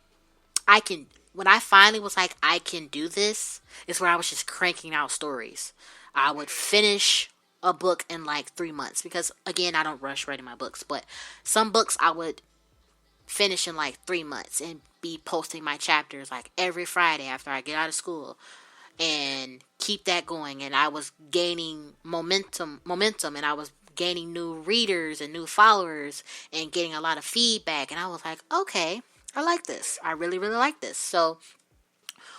when I finally was like, I can do this, is where I was just cranking out stories. I would finish a book in like 3 months, because again, I don't rush writing my books, but some books I would finish in like 3 months and be posting my chapters like every Friday after I get out of school, and keep that going. And I was gaining momentum, and I was gaining new readers and new followers and getting a lot of feedback. And I was like, okay, I like this. I really, really like this. So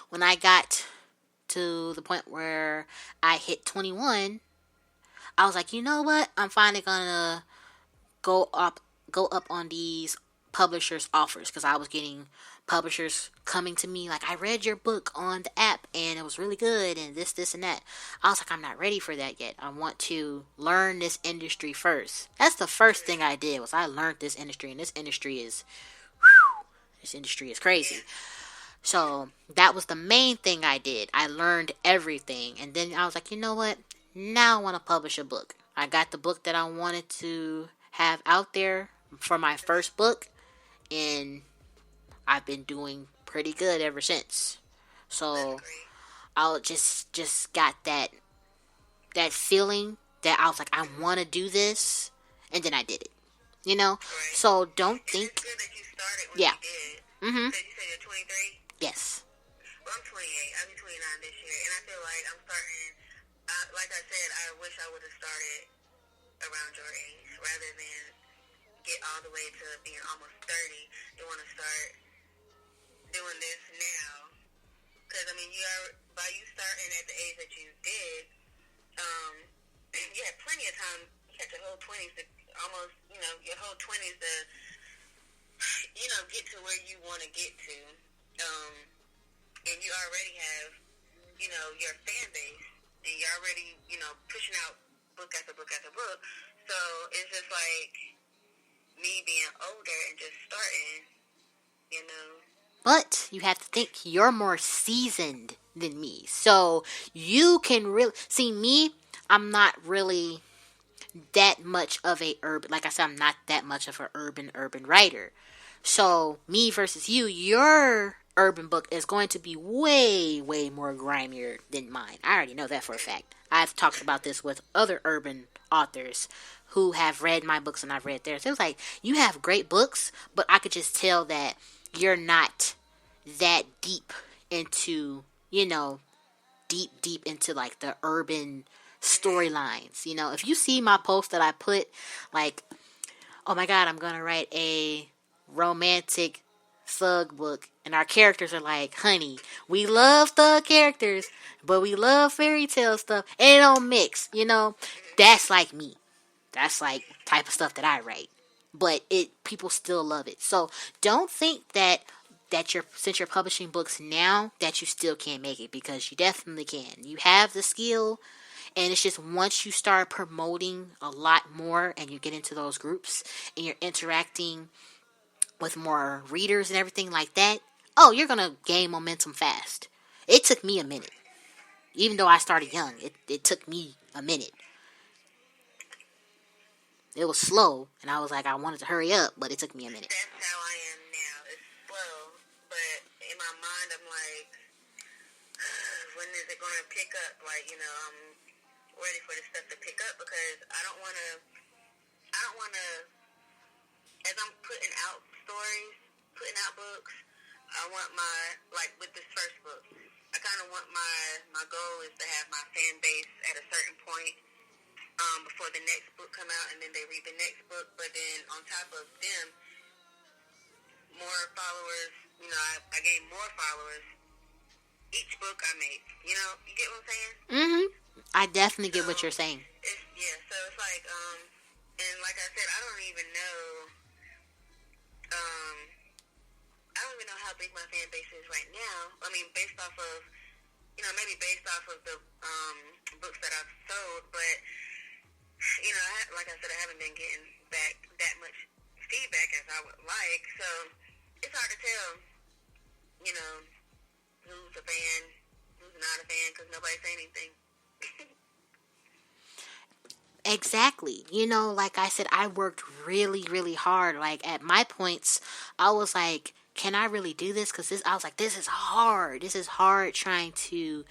when I got to the point where I hit 21, I was like, you know what? I'm finally gonna go up on these publishers' offers, because I was getting publishers coming to me like, I read your book on the app and it was really good and this and that. I was like, I'm not ready for that yet. I want to learn this industry first. That's the first thing I did, was I learned this industry, and this industry is crazy. So that was the main thing I did. I learned everything, and then I was like, you know what? Now I want to publish a book. I got the book that I wanted to have out there for my first book, and I've been doing pretty good ever since. So I just got that feeling that I was like, I want to do this, and then I did it. So don't think. It's good that you started when Yeah. you did. Mhm. Because you said you're 23. Yes. Well, I'm 28. I'll be 29 this year, and I feel like I'm starting. Like I said, I wish I would have started around your age rather than get all the way to being almost 30. You want to start doing this now, because I mean, by you starting at the age that you did, you had plenty of time. You had your whole 20s to almost, your whole 20s to, get to where you want to get to, and you already have, your fan base, and you're already, pushing out book after book after book. So it's just like me being older and just starting, But you have to think, you're more seasoned than me. So you can really see me. I'm not really that much of a urban, like I said, I'm not that much of an urban writer. So me versus you, your urban book is going to be way, way more grimier than mine. I already know that for a fact. I've talked about this with other urban authors who have read my books and I've read theirs. It was like, you have great books, but I could just tell that you're not that deep into, deep into like the urban storylines. If you see my post that I put, like, oh my god, I'm gonna write a romantic thug book, and our characters are like, honey, we love thug characters, but we love fairy tale stuff, and it don't mix. That's like me. That's like type of stuff that I write, but people still love it. So don't think that since you're publishing books now that you still can't make it, because you definitely can. You have the skill, and it's just once you start promoting a lot more and you get into those groups and you're interacting with more readers and everything like that, you're going to gain momentum fast. It took me a minute. Even though I started young, it took me a minute. It was slow, and I was like, I wanted to hurry up, but it took me a minute. That's how I am now. It's slow, but in my mind, I'm like, when is it going to pick up? Like, I'm ready for this stuff to pick up, because I don't want to, as I'm putting out stories, putting out books, I want like with this first book, I kind of want my goal is to have my fan base at a certain point before the next book come out, and then they read the next book, but then on top of them, more followers, I gain more followers each book I make, you get what I'm saying? Mm-hmm. I definitely get what you're saying. So it's like, and like I said, I don't even know how big my fan base is right now. I mean, based off of, maybe based off of the books that I've sold, but, like I said, I haven't been getting back that much feedback as I would like. So it's hard to tell, you know, who's a fan, who's not a fan, because nobody say anything. Exactly. You know, like I said, I worked really, really hard. Like at my points, I was like, can I really do this? Because I was like, this is hard. This is hard trying to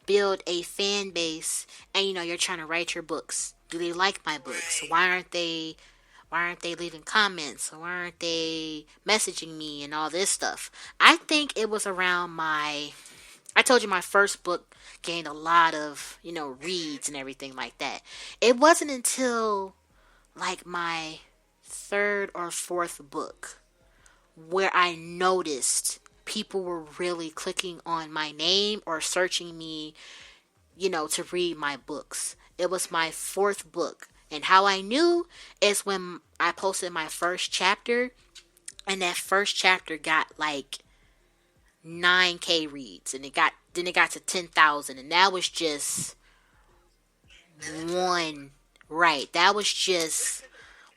build a fan base. And you know, you're trying to write your books. Do they like my books? Right. Why aren't they leaving comments? Why aren't they messaging me and all this stuff? I think it was around I told you my first book gained a lot of, you know, reads and everything like that. It wasn't until like my third or fourth book where I noticed people were really clicking on my name or searching me, you know, to read my books. It was my fourth book. And how I knew is when I posted my first chapter, and that first chapter got like 9K reads, and it got to 10,000, and that was just one, right? That was just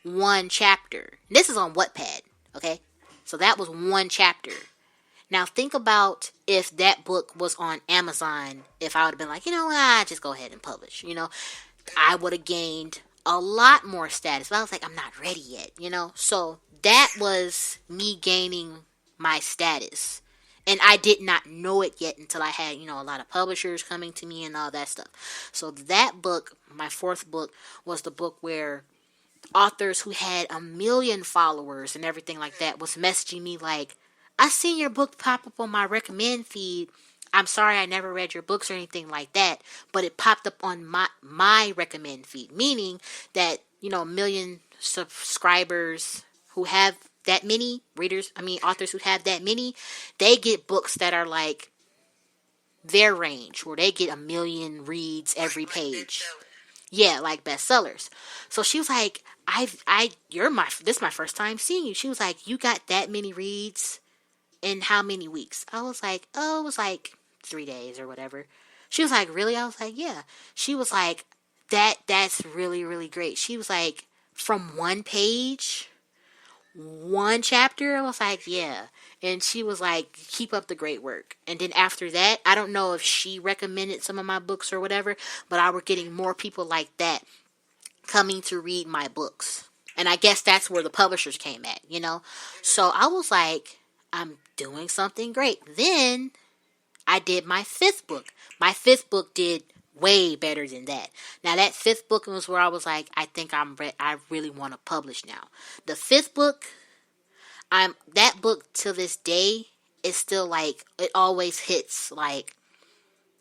one chapter. This is on Wattpad, okay? So that was one chapter. Now think about if that book was on Amazon, if I would have been like, you know what, just go ahead and publish, you know, I would have gained a lot more status. But I was like, I'm not ready yet, you know? So that was me gaining my status. And I did not know it yet until I had, you know, a lot of publishers coming to me and all that stuff. So that book, my fourth book, was the book where authors who had 1 million followers and everything like that was messaging me like, I seen your book pop up on my recommend feed. I'm sorry I never read your books or anything like that, but it popped up on my recommend feed, meaning that, you know, 1 million subscribers who have that many authors who have that many, they get books that are like their range, where they get 1 million reads every page. Yeah, like bestsellers. So she was like, this is my first time seeing you. She was like, you got that many reads in how many weeks? I was like, oh, it was like 3 days or whatever. She was like, really? I was like, yeah. She was like, that's really, really great. She was like, from one page, one chapter? I was like, yeah. And she was like, keep up the great work. And then after that, I don't know if she recommended some of my books or whatever, but I were getting more people like that coming to read my books. And I guess that's where the publishers came at, you know? So I was like, I'm doing something great. Then I did my fifth book. My fifth book did way better than that. Now that fifth book was where I was like, I think I really want to publish now. The fifth book, that book to this day is still like, it always hits like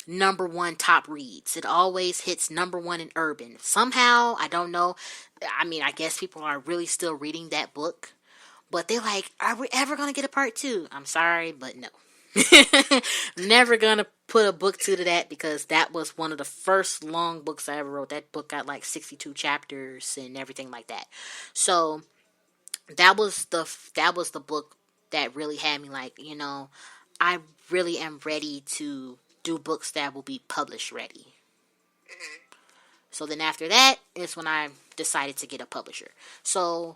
#1 top reads. It always hits #1 in urban. Somehow, I don't know. I mean, I guess people are really still reading that book. But they're like, are we ever going to get a part 2? I'm sorry, but no. Never going to put a book 2 to that, because that was one of the first long books I ever wrote. That book got like 62 chapters and everything like that. So that was the book that really had me like, you know, I really am ready to do books that will be published ready. Mm-hmm. So then after that is when I decided to get a publisher. So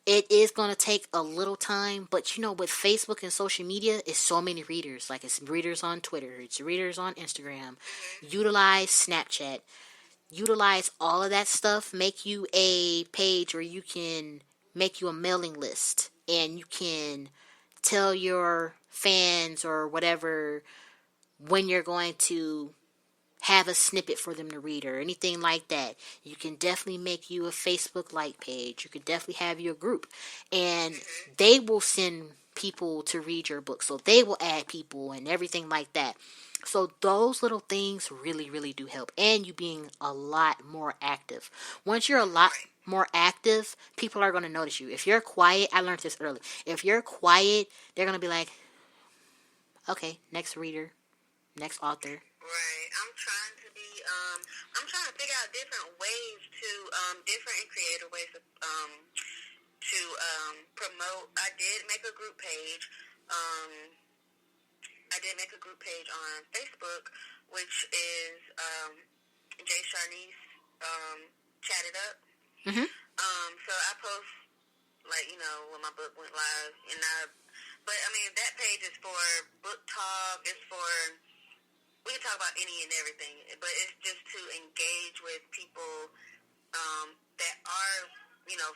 it is going to take a little time, but you know, with Facebook and social media, it's so many readers. Like, it's readers on Twitter, it's readers on Instagram. Utilize Snapchat. Utilize all of that stuff. Make you a page where you can make you a mailing list, and you can tell your fans or whatever when you're going to have a snippet for them to read or anything like that. You can definitely make you a Facebook like page. You could definitely have your group, and they will send people to read your book. So they will add people and everything like that. So those little things really, really do help. And you being a lot more active. Once you're a lot more active, people are going to notice you. If you're quiet, I learned this early. If you're quiet, they're going to be like, okay, next reader, next author. Right. I'm trying to figure out different ways to, different and creative ways to promote. I did make a group page. On Facebook, which is Charnise Chat It Up. Mm-hmm. So I post, like, when my book went live, but I mean, that page is for book talk, it's for, we can talk about any and everything, but it's just to engage with people, that are,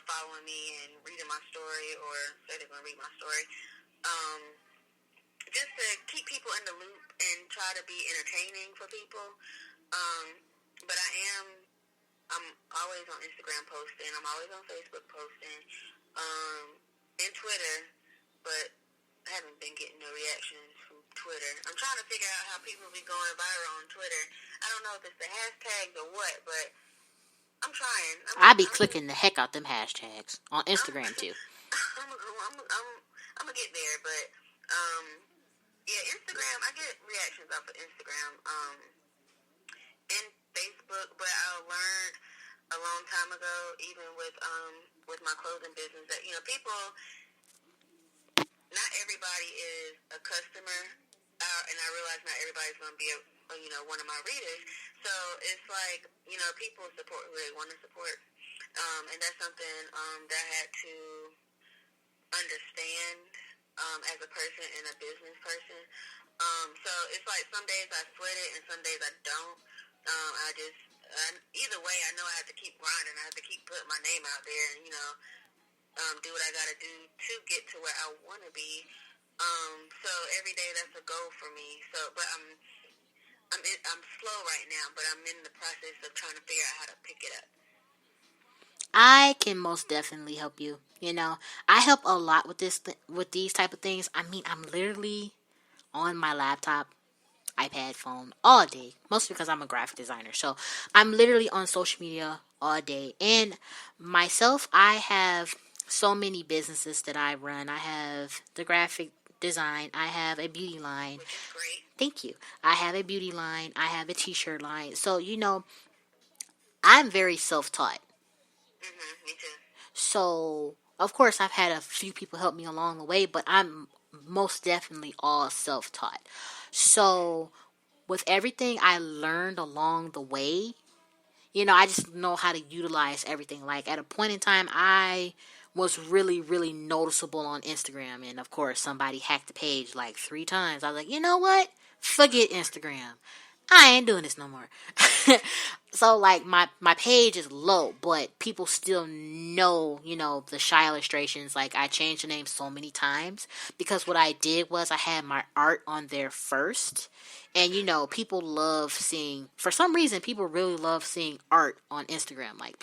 following me and reading my story, or say they're going to read my story, just to keep people in the loop and try to be entertaining for people, but I'm always on Instagram posting. I'm always on Facebook posting, and Twitter, but I haven't been getting no reactions from Twitter. I'm trying to figure out how people be going viral on Twitter. I don't know if it's the hashtags or what, but I'm trying. I be clicking the heck out them hashtags on Instagram too. I'm gonna get there, but yeah, Instagram. I get reactions off of Instagram, and Facebook, but I learned a long time ago, even with my clothing business, that people, not everybody is a customer, and I realize not everybody's going to be one of my readers. So it's like, people support who they want to support, and that's something that I had to understand as a person and a business person. So it's like some days I sweat it and some days I don't. Either way, I know I have to keep grinding. I have to keep putting my name out there and, do what I got to do to get to where I want to be. So every day that's a goal for me. So, but I'm slow right now, but I'm in the process of trying to figure out how to pick it up. I can most definitely help you. I help a lot with with these type of things. I mean, I'm literally on my laptop, iPad, phone all day, mostly because I'm a graphic designer. So I'm literally on social media all day. And myself, I have so many businesses that I run. I have the graphic design. I have a beauty line. Which is great. Thank you. I have a beauty line. I have a t-shirt line. So, I'm very self-taught. Me too. So, of course, I've had a few people help me along the way, but I'm most definitely all self-taught. So, with everything I learned along the way, I just know how to utilize everything. Like, at a point in time, I was really, really noticeable on Instagram. And, of course, somebody hacked the page like 3 times. I was like, you know what? Forget Instagram. I ain't doing this no more. So, like, my page is low, but people still know, the Shy Illustrations. Like, I changed the name so many times because what I did was I had my art on there first. And, people love seeing, for some reason, people really love seeing art on Instagram. Like,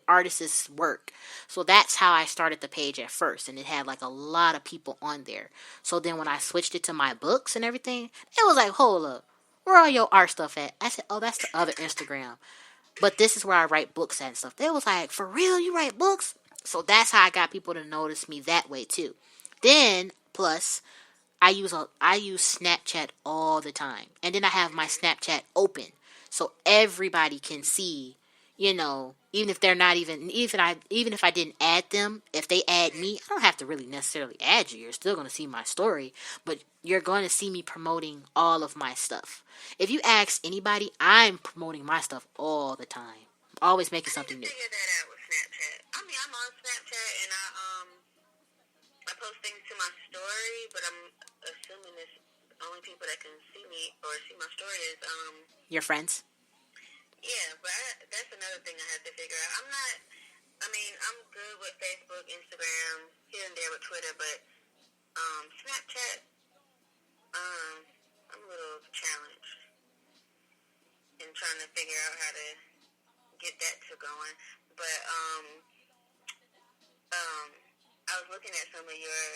artists' work. So that's how I started the page at first. And it had, like, a lot of people on there. So then when I switched it to my books and everything, it was like, hold up. Where all your art stuff at? I said, oh, that's the other Instagram. But this is where I write books at and stuff. They was like, for real, you write books? So that's how I got people to notice me that way too. Then, plus, I use Snapchat all the time. And then I have my Snapchat open. So everybody can see, even if they're not even if I didn't add them, if they add me, I don't have to really necessarily add you. You're still going to see my story, but you're going to see me promoting all of my stuff. If you ask anybody, I'm promoting my stuff all the time. Always making something new. I figure that out with Snapchat. I mean, I'm on Snapchat and I post things to my story, but I'm assuming it's only people that can see me or see my story is your friends. Yeah, but that's another thing I have to figure out. I'm good with Facebook, Instagram, here and there with Twitter, but Snapchat, I'm a little challenged in trying to figure out how to get that to going. But I was looking at some of your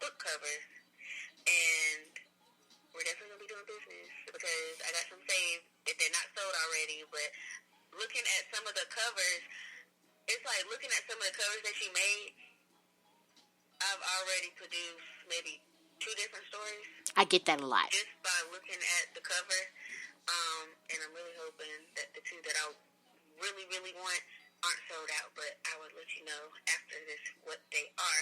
book covers, and we're definitely going to be doing business because I got some saved if they're not sold already. But looking at some of the covers, it's like looking at some of the covers that she made, I've already produced maybe 2 different stories. I get that a lot. Just by looking at the cover. And I'm really hoping that the 2 that I really, really want aren't sold out. But I would let you know after this what they are.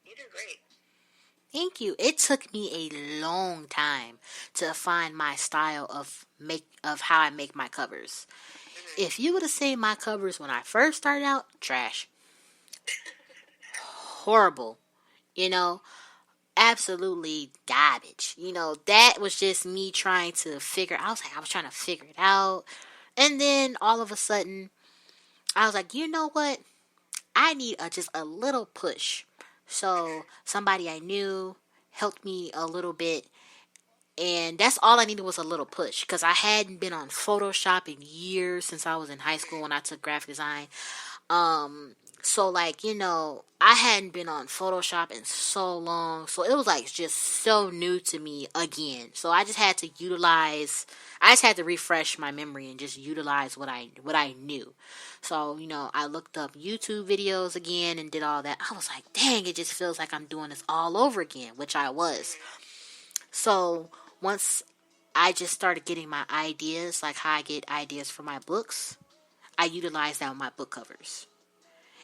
You did great. Thank you. It took me a long time to find my style of how I make my covers. if you would have seen my covers when I first started out, trash. Horrible. Absolutely garbage. That was just me trying to I was trying to figure it out. And then all of a sudden, I was like, you know what? I need just a little push. So somebody I knew helped me a little bit. And that's all I needed was a little push. Because I hadn't been on Photoshop in years since I was in high school when I took graphic design. So I hadn't been on Photoshop in so long. So it was just so new to me again. So I just had to refresh my memory and just utilize what I knew. So, I looked up YouTube videos again and did all that. I was like, dang, it just feels like I'm doing this all over again, which I was. So once I just started getting my ideas, like how I get ideas for my books, I utilized that with my book covers.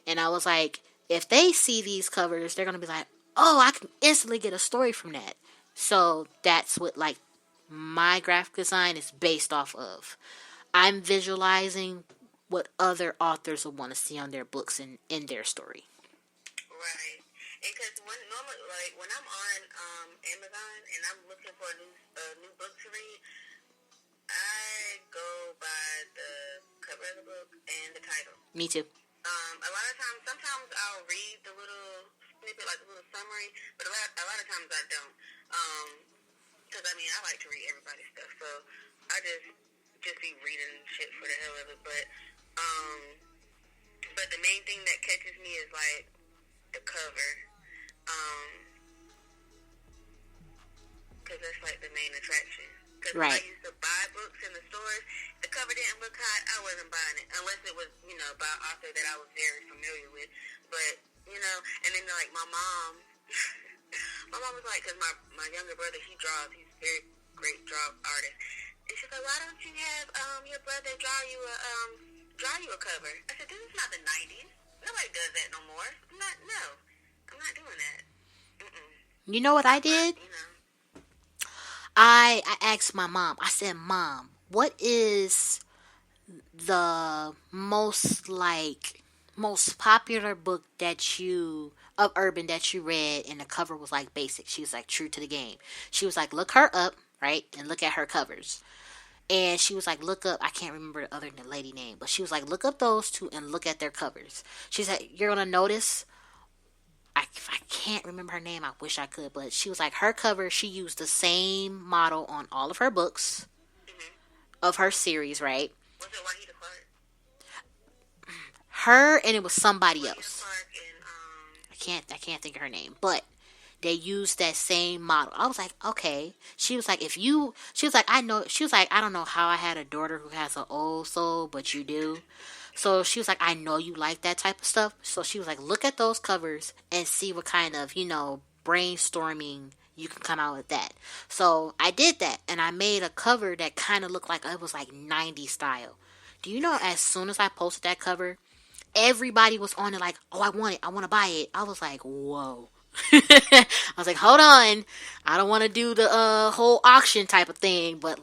And I was like, if they see these covers, they're going to be like, oh, I can instantly get a story from that. So that's what my graphic design is based off of. I'm visualizing what other authors will want to see on their books and in their story. Right. Because normally, when I'm on Amazon and I'm looking for a new book to read, I go by the cover of the book and the title. Me too. A lot of times, sometimes I'll read the little snippet, like a little summary, but a lot of times I don't. Because, I like to read everybody's stuff, so I just be reading shit for the hell of it. But the main thing that catches me is, the cover. Because that's, the main attraction. Because right. I used to buy books in the stores. The cover didn't look hot. I wasn't buying it. Unless it was, by an author that I was very familiar with. But, and then, my mom, my mom was like, because my younger brother, he draws. He's a very great artist. And she's like, why don't you have your brother draw you a cover? I said, this is not the 90s. Nobody does that no more. I'm not doing that. Mm-mm. You know what I did? I asked my mom. I said, Mom, what is the most popular book of urban that you read and the cover was basic? She was like, True to the Game. She was like, look her up, right? And look at her covers. And she was like, look up, I can't remember the other lady name, but she was like, look up those two and look at their covers. She said, you're going to notice, I can't remember her name, I wish I could, but she was like, her cover, she used the same model on all of her books of her series, right? Was it Wahida Clark? Her, and it was somebody Wahida else. Clark and, I can't think of her name, but they used that same model. I was like, okay. She was like, I don't know how I had a daughter who has an old soul, but you do. So she was like, I know you like that type of stuff. So she was like, look at those covers and see what kind of, brainstorming you can come out with that. So I did that, and I made a cover that kind of looked like it was 90s style. Do you know, as soon as I posted that cover, everybody was on it like, oh, I want it. I want to buy it. I was like, whoa. I was like, hold on. I don't want to do the whole auction type of thing, but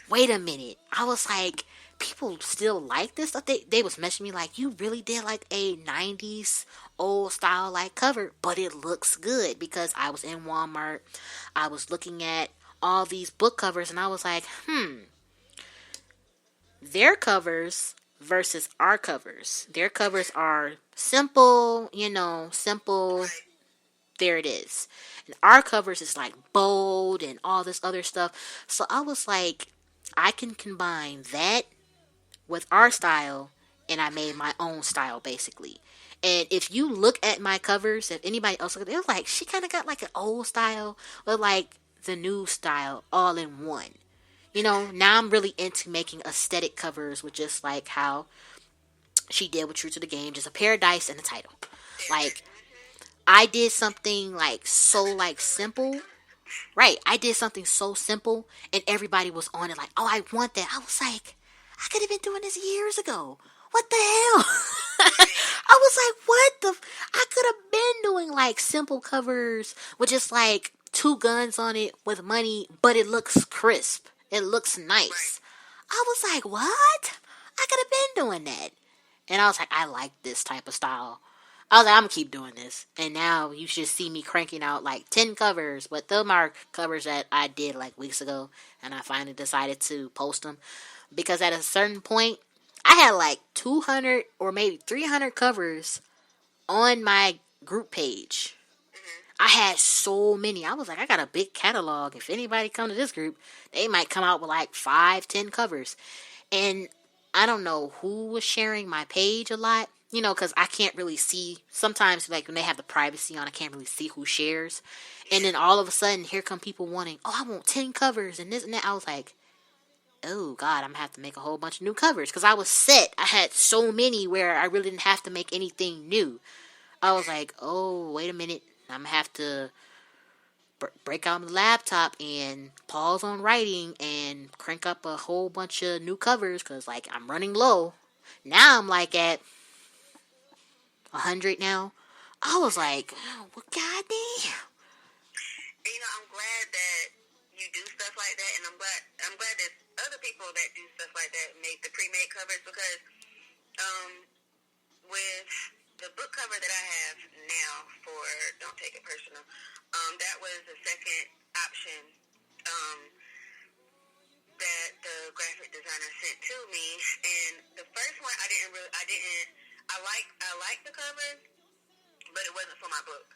wait a minute. I was like, people still like this stuff. They was messaging me like, you really did a 90s old style cover, but it looks good, because I was in Walmart. I was looking at all these book covers, and I was like, their covers versus our covers. Their covers are simple, simple. There it is. And our covers is bold and all this other stuff. So I was like, I can combine that with our style, and I made my own style basically. And if you look at my covers, if anybody else look at it, it was she kind of got an old style with the new style all in one. Now I'm really into making aesthetic covers with just how she did with True to the Game, just a paradise and a title. I did something so simple. Right. I did something so simple, and everybody was on it oh, I want that. I was like, I could have been doing this years ago. What the hell? I was like, what I could have been doing simple covers with just 2 guns on it with money, but it looks crisp. It looks nice. I was like, what? I could have been doing that. And I was like, I like this type of style. I was like, I'm going to keep doing this. And now you should see me cranking out like 10 covers. But them are covers that I did like weeks ago. And I finally decided to post them. Because at a certain point, I had like 200 or maybe 300 covers on my group page. I had so many. I was like, I got a big catalog. If anybody come to this group, they might come out with like 5-10 covers. And I don't know who was sharing my page a lot, because I can't really see. Sometimes, like, when they have the privacy on, I can't really see who shares. And then all of a sudden, here come people wanting, I want 10 covers and this and that. I was like, oh, God, I'm going to have to make a whole bunch of new covers. Because I was set. I had so many where I really didn't have to make anything new. I was like, oh, wait a minute. I'm going to have to break out my laptop and pause on writing and crank up a whole bunch of new covers because, like, I'm running low. Now I'm, like, at 100 now. I was like, well, goddamn. I'm glad that you do stuff like that, and I'm glad that other people that do stuff like that make the pre-made covers because with the book cover that I have now for Don't Take It Personal, that was the second option that the graphic designer sent to me. And the first one, I like the cover, but it wasn't for my book.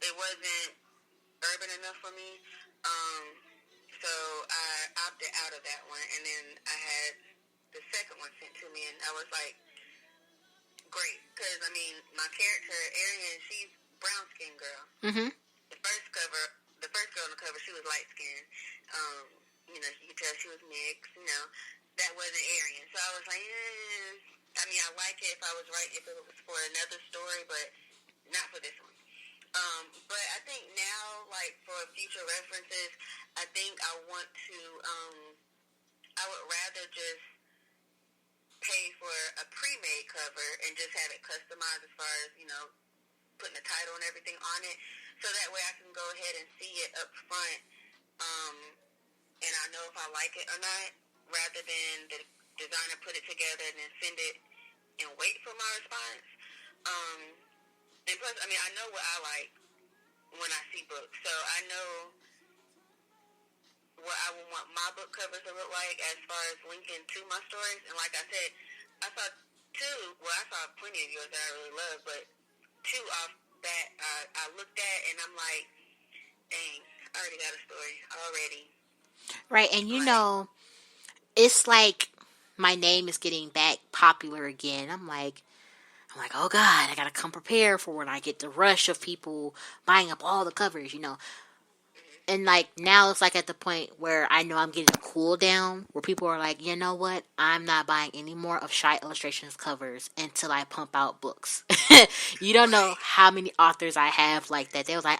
It wasn't urban enough for me. So I opted out of that one, and then I had the second one sent to me, and I was like, great, because my character Arian, she's brown skinned girl. Mm-hmm. The first girl on the cover, she was light skinned. You could tell she was mixed. That wasn't Arian. So I was like, I like it if it was for another story, but not for this one. But I think now, like for future references, I think I want to. I would rather just pay for a pre-made cover and just have it customized as far as, putting the title and everything on it. So that way I can go ahead and see it up front. And I know if I like it or not, rather than the designer put it together and then send it and wait for my response. And plus, I know what I like when I see books. So I know what I would want my book covers to look like as far as linking to my stories. And like I said, I saw plenty of yours that I really love, but two off that I looked at and I'm like, dang, I already got a story already. Right, and it's like my name is getting back popular again. I'm like, oh God, I gotta come prepared for when I get the rush of people buying up all the covers, And like now it's like at the point where I know I'm getting a cool down where people are like, you know what? I'm not buying any more of Shy Illustrations covers until I pump out books. You don't know how many authors I have like that. They was like,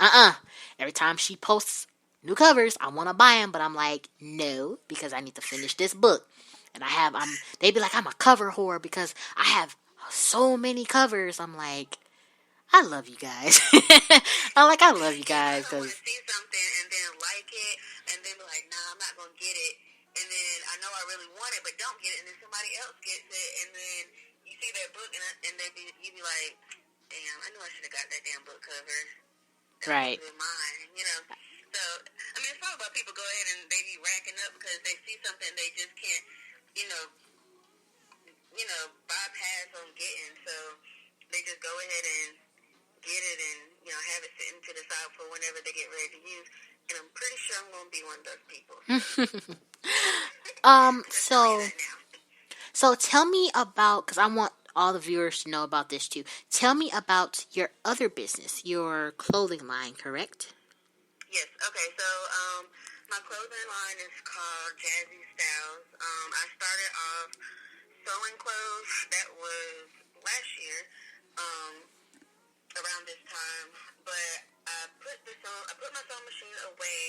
every time she posts new covers, I want to buy them, but I'm like, no, because I need to finish this book. And they be like, I'm a cover whore because I have so many covers. I'm like, I love you guys. I love you guys. I want to see something and then like it and then be like, nah, I'm not going to get it. And then I know I really want it, but don't get it. And then somebody else gets it. And then you see that book and you be like, damn, I know I should have got that damn book cover. Right. Mine, So, it's all about people go ahead and they be racking up because they see something they just can't, bypass on getting. So they just go ahead and get it and, have it sitting to the side for whenever they get ready to use. And I'm pretty sure I'm going to be one of those people. So tell me about, because I want all the viewers to know about this too. Tell me about your other business, your clothing line, correct? Yes. Okay. So, my clothing line is called Jazzy Styles. I started off sewing clothes. That was last year, around this time. But I put my sewing machine away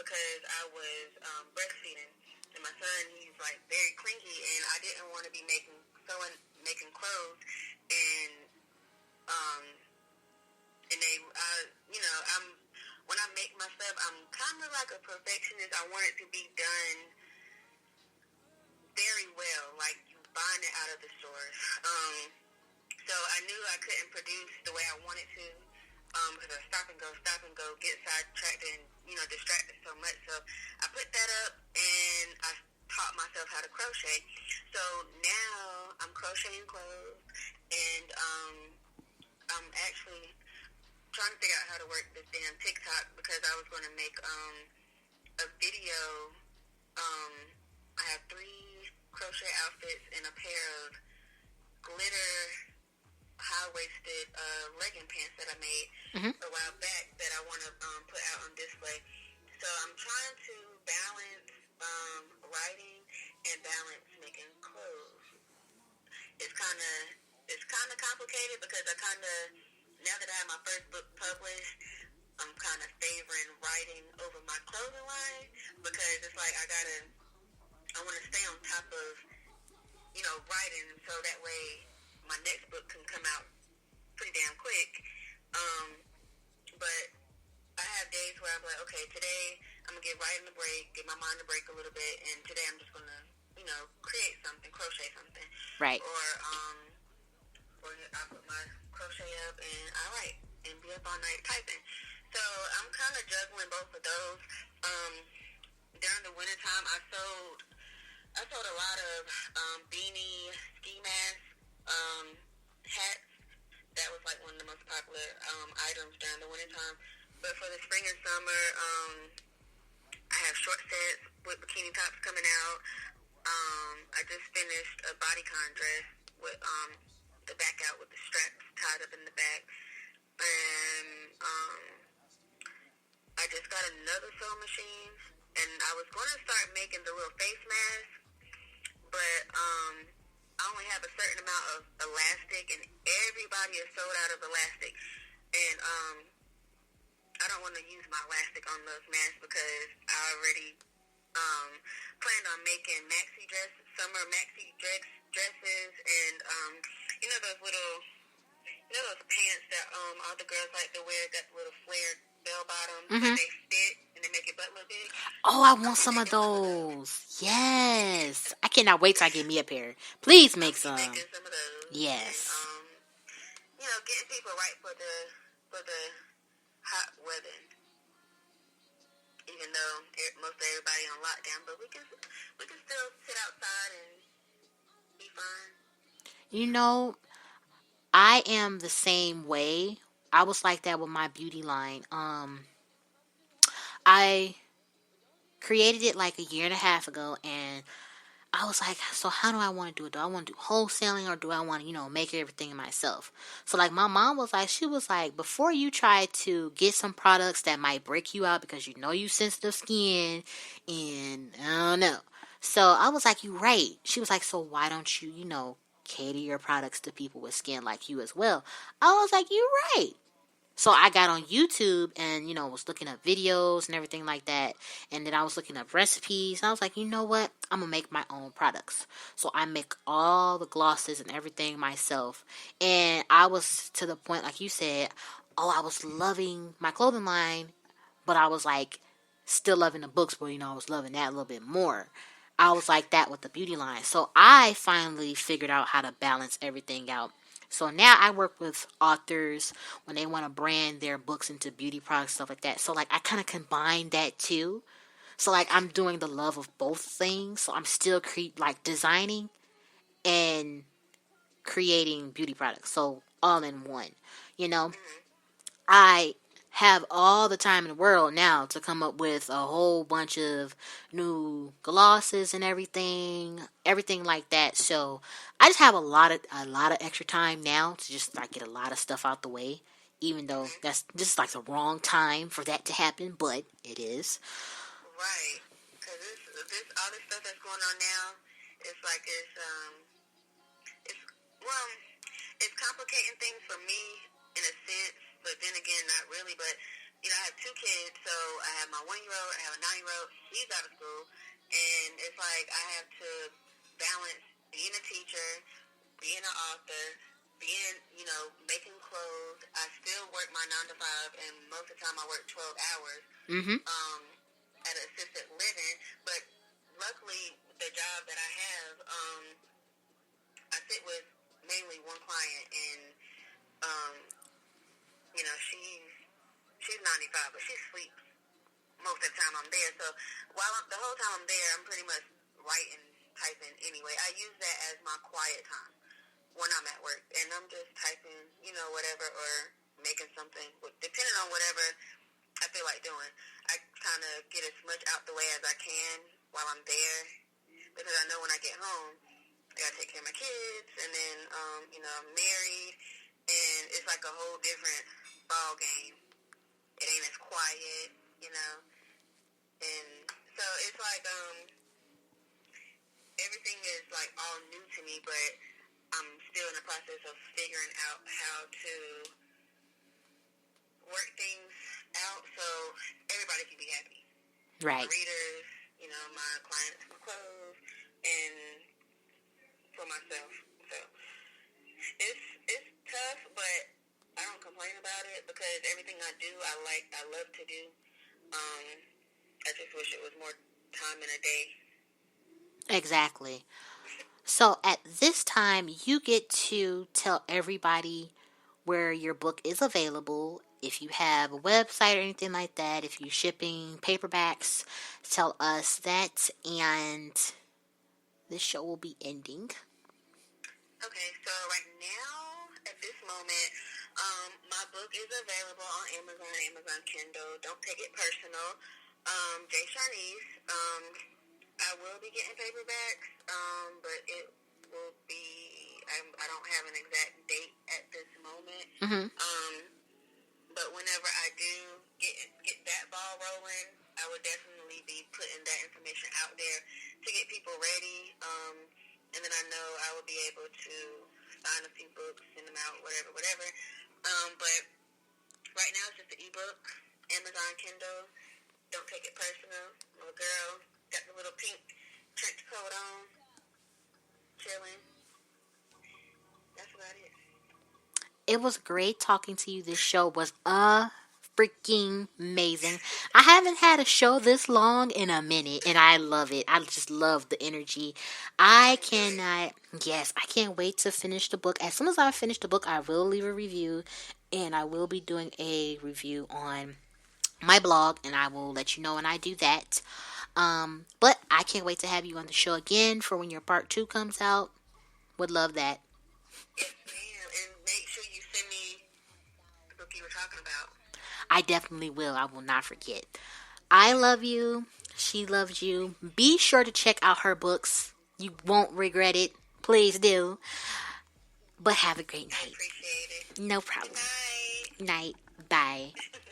because I was breastfeeding, and my son, he's like very clingy, and I didn't want to be making clothes, and they, when I make my stuff, I'm kind of like a perfectionist. I want it to be done very well, like you buying it out of the stores. So I knew I couldn't produce the way I wanted to, because I stop and go, get sidetracked and, distracted so much. So I put that up and I taught myself how to crochet. So now I'm crocheting clothes, and I'm actually trying to figure out how to work this damn TikTok, because I was going to make a video. I have 3 crochet outfits and a pair of glitter high-waisted legging pants that I made a while back that I want to put out on display. So I'm trying to balance writing and balance making clothes. It's kind of complicated, because now that I have my first book published, I'm kind of favoring writing over my clothing line, because it's like I want to stay on top of, writing, so that way my next book can come out pretty damn quick. But I have days where I'm like, okay, today I'm going to give writing a break, give my mind a break a little bit, and today I'm just going to, create something, crochet something. Right. Or I put my crochet up and I write and be up all night typing. So I'm kind of juggling both of those. During the wintertime, I sold a lot of beanie, ski masks, hats. That was like one of the most popular items during the wintertime. But for the spring and summer, I have short sets with bikini tops coming out. I just finished a bodycon dress with the back out with the straps tied up in the back. And I just got another sewing machine. And I was going to start making the little face mask, but I only have a certain amount of elastic, and everybody is sold out of elastic. And I don't want to use my elastic on those masks, because I already planned on making maxi dresses, summer maxi dresses, and those pants that all the girls like to wear, got the little flared bell bottoms, but they fit and they make your butt look big. Oh, I want some of those. Yes. I cannot wait till I get me a pair. Please make some. Making some of those. Yes. And, getting people right for the hot weather. Even though most of everybody on lockdown, but we can still sit outside and be fine. I am the same way. I was like that with my beauty line. I created it like a year and a half ago, and I was like, so how do I want to do it? Do I want to do wholesaling, or do I want to, make everything myself? So like my mom was like, before you try to get some products that might break you out because you sensitive skin, and I don't know. So I was like, you're right. She was like, so why don't you, cater your products to people with skin like you as well? I was like, you're right. So I got on YouTube and, was looking up videos and everything like that. And then I was looking up recipes. And I was like, you know what? I'm going to make my own products. So I make all the glosses and everything myself. And I was to the point, like you said, I was loving my clothing line. But I was like, still loving the books. But, I was loving that a little bit more. I was like that with the beauty line. So I finally figured out how to balance everything out. So now I work with authors when they want to brand their books into beauty products, stuff like that. So like I kind of combine that too. So like I'm doing the love of both things. So I'm still designing and creating beauty products. So all in one, I have all the time in the world now to come up with a whole bunch of new glosses and everything like that. So I just have a lot of extra time now to just get a lot of stuff out the way, even though that's just the wrong time for that to happen, but it is. Right, because this all this stuff that's going on now, it's complicating things for me in a sense. But then again, not really. But, I have 2 kids, so I have my 1-year-old, I have a 9-year-old. He's out of school. And it's like I have to balance being a teacher, being an author, being, making clothes. I still work my 9 to 5, and most of the time I work 12 hours at assisted living. But luckily, the job that I have, I sit with mainly one client, and she's 95, but she sleeps most of the time I'm there. So the whole time I'm there, I'm pretty much writing, typing anyway. I use that as my quiet time when I'm at work, and I'm just typing, whatever, or making something, depending on whatever I feel like doing. I kind of get as much out the way as I can while I'm there, because I know when I get home, I gotta take care of my kids, and then, I'm married, and it's like a whole different ball game. It ain't as quiet, and so it's like, everything is like all new to me, but I'm still in the process of figuring out how to work things out so everybody can be happy. Right. My readers, my clients, my clothes, and for myself. So it's tough, but I don't complain about it because everything I do, I love to do. I just wish it was more time in a day. Exactly. So at this time, you get to tell everybody where your book is available. If you have a website or anything like that, if you're shipping paperbacks, tell us that, and this show will be ending. Okay, so right now, at this moment, my book is available on Amazon Kindle. Don't take it personal. Charnise. I will be getting paperbacks, but it will be, I don't have an exact date at this moment. Mm-hmm. But whenever I do get that ball rolling, I would definitely be putting that information out there to get people ready. And then I know I will be able to sign a few books, send them out, whatever. But right now it's just the ebook, Amazon Kindle. Don't take it personal. Little girl got the little pink trench coat on, chilling. That's about it. It was great talking to you. This show was freaking amazing. I haven't had a show this long in a minute, and I love it. I just love the energy. I can't wait to finish the book. As soon as I finish the book, I will leave a review, and I will be doing a review on my blog, and I will let you know when I do that. But I can't wait to have you on the show again for when your part 2 comes out. Would love that. Yes, ma'am. And make sure you send me the book you were talking about. I definitely will. I will not forget. I love you. She loves you. Be sure to check out her books. You won't regret it. Please do. But have a great night. I appreciate it. No problem. Good Night. Bye. Bye.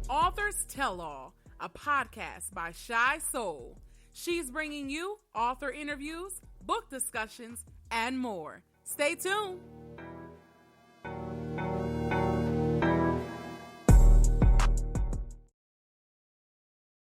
Authors Tell All, a podcast by Shy Soul. She's bringing you author interviews, book discussions, and more. Stay tuned.